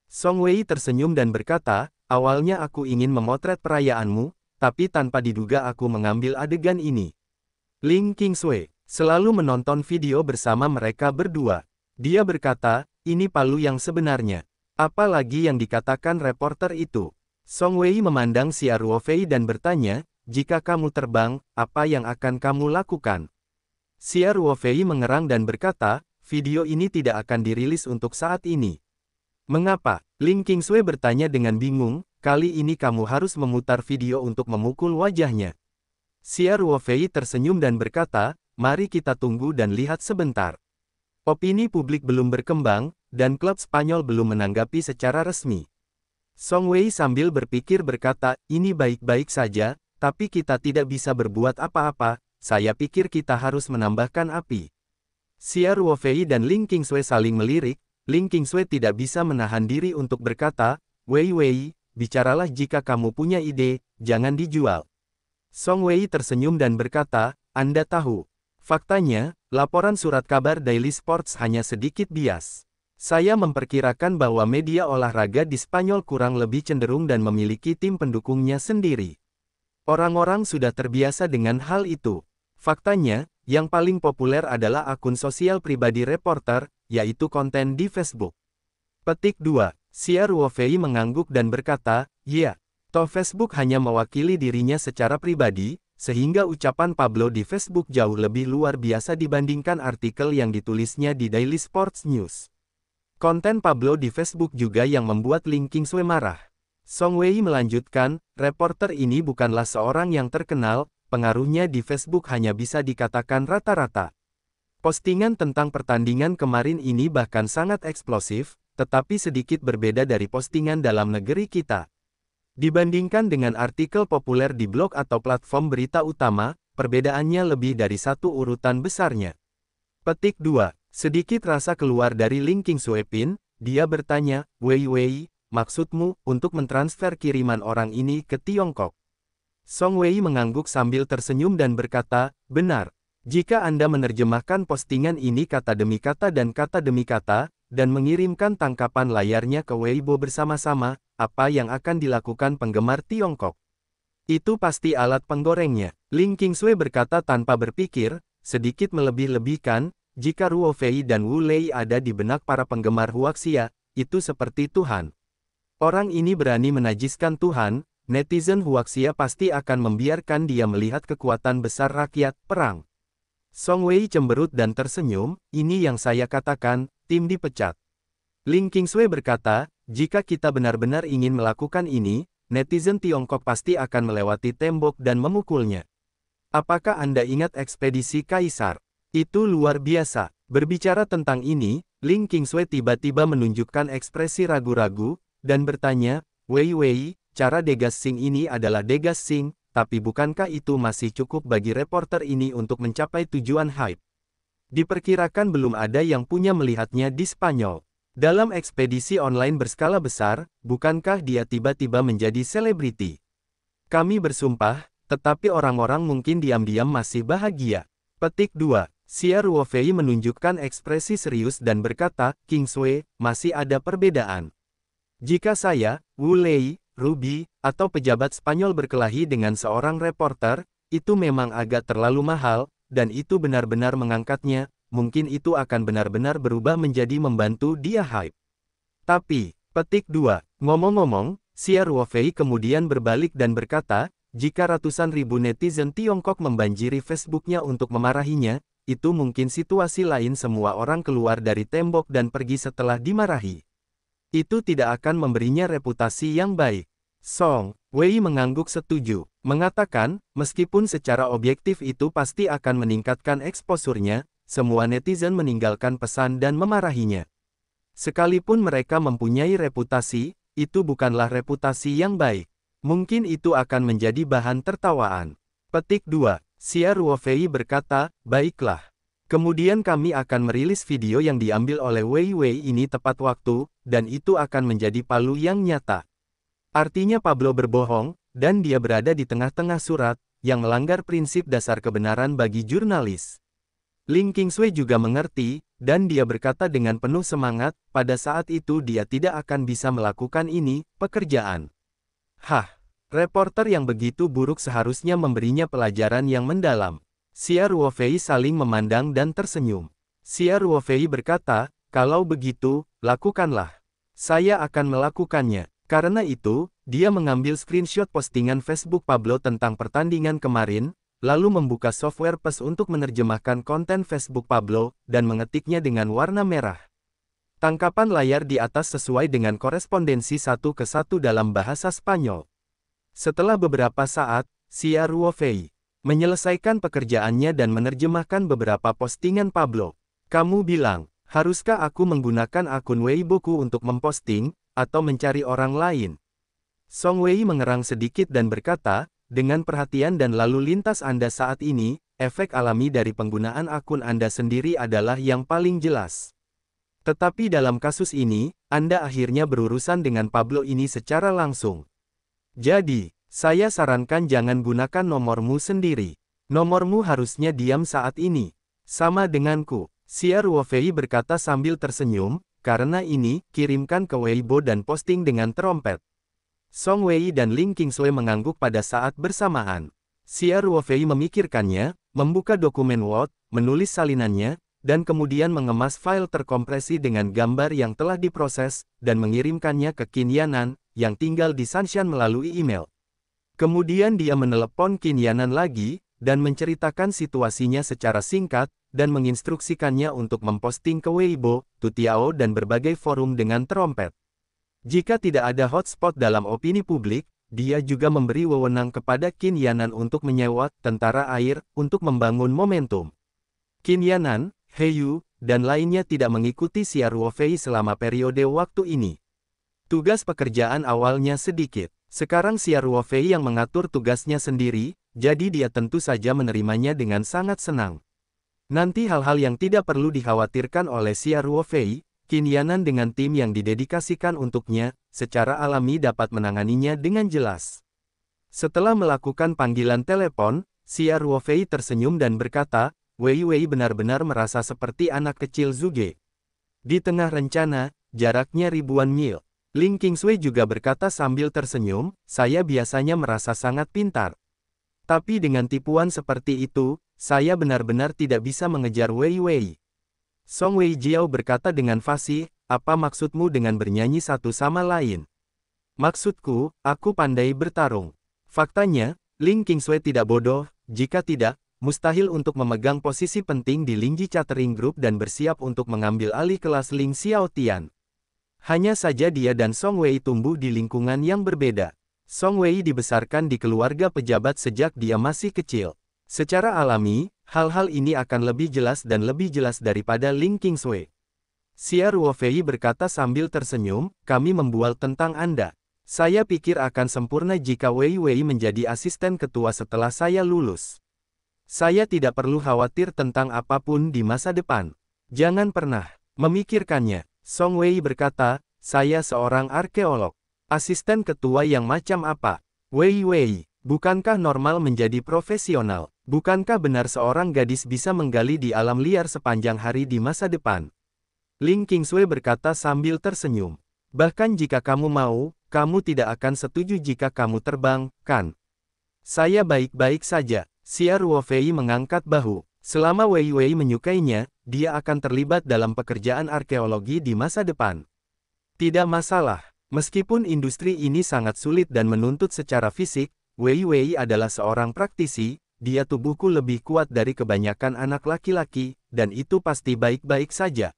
Song Wei tersenyum dan berkata, awalnya aku ingin memotret perayaanmu, tapi tanpa diduga aku mengambil adegan ini. Ling Qingshui selalu menonton video bersama mereka berdua. Dia berkata, ini Palu yang sebenarnya. Apalagi yang dikatakan reporter itu. Song Wei memandang Xia Ruofei dan bertanya, jika kamu terbang, apa yang akan kamu lakukan? Xia Ruofei mengerang dan berkata, video ini tidak akan dirilis untuk saat ini. Mengapa? Ling Qingshui bertanya dengan bingung, kali ini kamu harus memutar video untuk memukul wajahnya. Xia Ruofei tersenyum dan berkata, mari kita tunggu dan lihat sebentar. Opini publik belum berkembang, dan klub Spanyol belum menanggapi secara resmi. Song Wei sambil berpikir berkata, ini baik-baik saja, tapi kita tidak bisa berbuat apa-apa, saya pikir kita harus menambahkan api. Xia Ruofei dan Ling Qingshui saling melirik. Ling Qingshui tidak bisa menahan diri untuk berkata, Wei Wei, bicaralah jika kamu punya ide, jangan dijual. Song Wei tersenyum dan berkata, Anda tahu. Faktanya, laporan surat kabar Daily Sports hanya sedikit bias. Saya memperkirakan bahwa media olahraga di Spanyol kurang lebih cenderung dan memiliki tim pendukungnya sendiri. Orang-orang sudah terbiasa dengan hal itu. Faktanya, yang paling populer adalah akun sosial pribadi reporter, yaitu konten di Facebook. Petik 2. Xia Ruofei mengangguk dan berkata, ya, toh Facebook hanya mewakili dirinya secara pribadi, sehingga ucapan Pablo di Facebook jauh lebih luar biasa dibandingkan artikel yang ditulisnya di Daily Sports News. Konten Pablo di Facebook juga yang membuat Ling Qingshui marah. Song Wei melanjutkan, reporter ini bukanlah seorang yang terkenal, pengaruhnya di Facebook hanya bisa dikatakan rata-rata. Postingan tentang pertandingan kemarin ini bahkan sangat eksplosif, tetapi sedikit berbeda dari postingan dalam negeri kita. Dibandingkan dengan artikel populer di blog atau platform berita utama, perbedaannya lebih dari satu urutan besarnya. Petik 2. Sedikit rasa keluar dari Ling Qingshui Pin, dia bertanya, Wei Wei, maksudmu, untuk mentransfer kiriman orang ini ke Tiongkok? Song Wei mengangguk sambil tersenyum dan berkata, benar. Jika Anda menerjemahkan postingan ini kata demi kata, dan mengirimkan tangkapan layarnya ke Weibo bersama-sama, apa yang akan dilakukan penggemar Tiongkok? Itu pasti alat penggorengnya. Ling Qingshui berkata tanpa berpikir, sedikit melebih-lebihkan, jika Ruofei dan Wu Lei ada di benak para penggemar Huaxia, itu seperti Tuhan. Orang ini berani menajiskan Tuhan, netizen Huaxia pasti akan membiarkan dia melihat kekuatan besar rakyat, perang. Song Wei cemberut dan tersenyum, ini yang saya katakan, tim dipecat. Ling Qingsui berkata, jika kita benar-benar ingin melakukan ini, netizen Tiongkok pasti akan melewati tembok dan memukulnya. Apakah Anda ingat ekspedisi Kaisar? Itu luar biasa. Berbicara tentang ini, Ling Qingsui tiba-tiba menunjukkan ekspresi ragu-ragu, dan bertanya, Wei Wei, cara degassing ini adalah degassing, tapi bukankah itu masih cukup bagi reporter ini untuk mencapai tujuan hype? Diperkirakan belum ada yang punya melihatnya di Spanyol. Dalam ekspedisi online berskala besar, bukankah dia tiba-tiba menjadi selebriti? Kami bersumpah, tetapi orang-orang mungkin diam-diam masih bahagia. Petik 2. Xia Ruofei menunjukkan ekspresi serius dan berkata, Qingsui, masih ada perbedaan. Jika saya, Wu Lei, Ruby, atau pejabat Spanyol berkelahi dengan seorang reporter, itu memang agak terlalu mahal, dan itu benar-benar mengangkatnya, mungkin itu akan benar-benar berubah menjadi membantu dia hype. Tapi, petik 2, ngomong-ngomong, Xia Ruofei kemudian berbalik dan berkata, jika ratusan ribu netizen Tiongkok membanjiri Facebooknya untuk memarahinya, itu mungkin situasi lain semua orang keluar dari tembok dan pergi setelah dimarahi. Itu tidak akan memberinya reputasi yang baik. Song Wei mengangguk setuju, mengatakan, meskipun secara objektif itu pasti akan meningkatkan eksposurnya, semua netizen meninggalkan pesan dan memarahinya. Sekalipun mereka mempunyai reputasi, itu bukanlah reputasi yang baik. Mungkin itu akan menjadi bahan tertawaan. Petik 2. Xia Ruofei berkata, baiklah. Kemudian kami akan merilis video yang diambil oleh Wei Wei ini tepat waktu, dan itu akan menjadi palu yang nyata. Artinya Pablo berbohong, dan dia berada di tengah-tengah surat, yang melanggar prinsip dasar kebenaran bagi jurnalis. Ling Qingsui juga mengerti, dan dia berkata dengan penuh semangat, pada saat itu dia tidak akan bisa melakukan ini, pekerjaan. Hah, reporter yang begitu buruk seharusnya memberinya pelajaran yang mendalam. Xia Ruofei saling memandang dan tersenyum. Xia Ruofei berkata, kalau begitu, lakukanlah. Saya akan melakukannya. Karena itu, dia mengambil screenshot postingan Facebook Pablo tentang pertandingan kemarin, lalu membuka software PES untuk menerjemahkan konten Facebook Pablo, dan mengetiknya dengan warna merah. Tangkapan layar di atas sesuai dengan korespondensi 1:1 dalam bahasa Spanyol. Setelah beberapa saat, Xia Ruofei menyelesaikan pekerjaannya dan menerjemahkan beberapa postingan Pablo. Kamu bilang, haruskah aku menggunakan akun Weiboku untuk memposting, atau mencari orang lain? Song Wei mengerang sedikit dan berkata, dengan perhatian dan lalu lintas Anda saat ini, efek alami dari penggunaan akun Anda sendiri adalah yang paling jelas. Tetapi dalam kasus ini, Anda akhirnya berurusan dengan Pablo ini secara langsung. Jadi, saya sarankan jangan gunakan nomormu sendiri. Nomormu harusnya diam saat ini. Sama denganku, Xia Ruofei berkata sambil tersenyum, karena ini, kirimkan ke Weibo dan posting dengan trompet. Song Wei dan Ling Qingsui mengangguk pada saat bersamaan. Xia Ruofei memikirkannya, membuka dokumen Word, menulis salinannya, dan kemudian mengemas file terkompresi dengan gambar yang telah diproses, dan mengirimkannya ke Qin Yanan, yang tinggal di Shanshan melalui email. Kemudian dia menelepon Qin Yanan lagi, dan menceritakan situasinya secara singkat, dan menginstruksikannya untuk memposting ke Weibo, Tutiao dan berbagai forum dengan trompet. Jika tidak ada hotspot dalam opini publik, dia juga memberi wewenang kepada Qin Yanan untuk menyewa tentara air, untuk membangun momentum. Qin Yanan, Heyu, dan lainnya tidak mengikuti Xia Ruofei selama periode waktu ini. Tugas pekerjaan awalnya sedikit. Sekarang Xia Ruofei yang mengatur tugasnya sendiri, jadi dia tentu saja menerimanya dengan sangat senang. Nanti hal-hal yang tidak perlu dikhawatirkan oleh Xia Ruofei, Qin Yanan dengan tim yang didedikasikan untuknya, secara alami dapat menanganinya dengan jelas. Setelah melakukan panggilan telepon, Xia Ruofei tersenyum dan berkata, Wei Wei benar-benar merasa seperti anak kecil Zuge. Di tengah rencana, jaraknya ribuan mil. Ling Qingsui juga berkata sambil tersenyum, saya biasanya merasa sangat pintar. Tapi dengan tipuan seperti itu, saya benar-benar tidak bisa mengejar Wei Wei. Song Wei Jiao berkata dengan fasih, apa maksudmu dengan bernyanyi satu sama lain? Maksudku, aku pandai bertarung. Faktanya, Ling Qingsui tidak bodoh, jika tidak, mustahil untuk memegang posisi penting di Lingji Catering Group dan bersiap untuk mengambil alih kelas Ling Xiaotian. Hanya saja dia dan Song Wei tumbuh di lingkungan yang berbeda. Song Wei dibesarkan di keluarga pejabat sejak dia masih kecil. Secara alami, hal-hal ini akan lebih jelas dan lebih jelas daripada Ling Qingsui. Xia Ruofei berkata sambil tersenyum, kami membual tentang Anda. Saya pikir akan sempurna jika Wei Wei menjadi asisten ketua setelah saya lulus. Saya tidak perlu khawatir tentang apapun di masa depan. Jangan pernah memikirkannya. Song Wei berkata, saya seorang arkeolog. Asisten ketua yang macam apa? Wei Wei, bukankah normal menjadi profesional? Bukankah benar seorang gadis bisa menggali di alam liar sepanjang hari di masa depan? Ling Qingsui berkata sambil tersenyum. Bahkan jika kamu mau, kamu tidak akan setuju jika kamu terbang, kan? Saya baik-baik saja. Xia Ruofei mengangkat bahu. Selama Wei Wei menyukainya, dia akan terlibat dalam pekerjaan arkeologi di masa depan. Tidak masalah. Meskipun industri ini sangat sulit dan menuntut secara fisik, Wei Wei adalah seorang praktisi, dia tubuhku lebih kuat dari kebanyakan anak laki-laki, dan itu pasti baik-baik saja.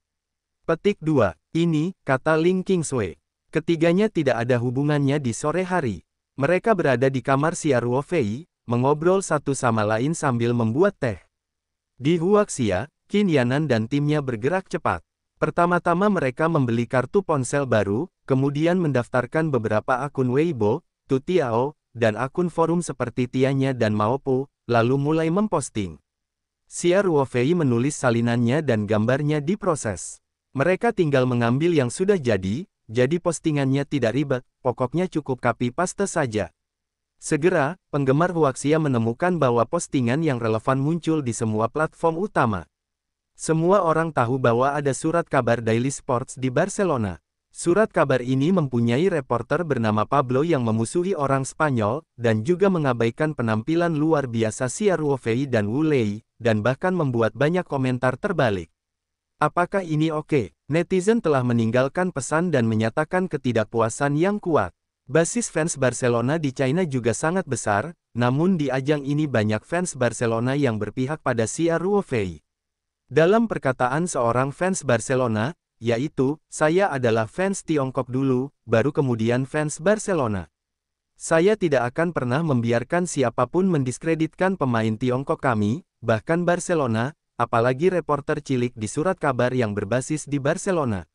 Petik 2. Ini, kata Ling Qingsui. Ketiganya tidak ada hubungannya di sore hari. Mereka berada di kamar Xia Ruofei, mengobrol satu sama lain sambil membuat teh. Di Huaxia, Qin Yanan dan timnya bergerak cepat. Pertama-tama mereka membeli kartu ponsel baru, kemudian mendaftarkan beberapa akun Weibo, Tutiao, dan akun forum seperti Tianya dan Maopo, lalu mulai memposting. Xia Ruofei menulis salinannya dan gambarnya diproses. Mereka tinggal mengambil yang sudah jadi postingannya tidak ribet, pokoknya cukup copy paste saja. Segera, penggemar Huaxia menemukan bahwa postingan yang relevan muncul di semua platform utama. Semua orang tahu bahwa ada surat kabar Daily Sports di Barcelona. Surat kabar ini mempunyai reporter bernama Pablo yang memusuhi orang Spanyol, dan juga mengabaikan penampilan luar biasa Xia Ruofei dan Wu Lei, dan bahkan membuat banyak komentar terbalik. Apakah ini oke? Netizen telah meninggalkan pesan dan menyatakan ketidakpuasan yang kuat. Basis fans Barcelona di China juga sangat besar, namun di ajang ini banyak fans Barcelona yang berpihak pada Xia Ruofei. Dalam perkataan seorang fans Barcelona, yaitu, saya adalah fans Tiongkok dulu, baru kemudian fans Barcelona. Saya tidak akan pernah membiarkan siapapun mendiskreditkan pemain Tiongkok kami, bahkan Barcelona, apalagi reporter cilik di surat kabar yang berbasis di Barcelona.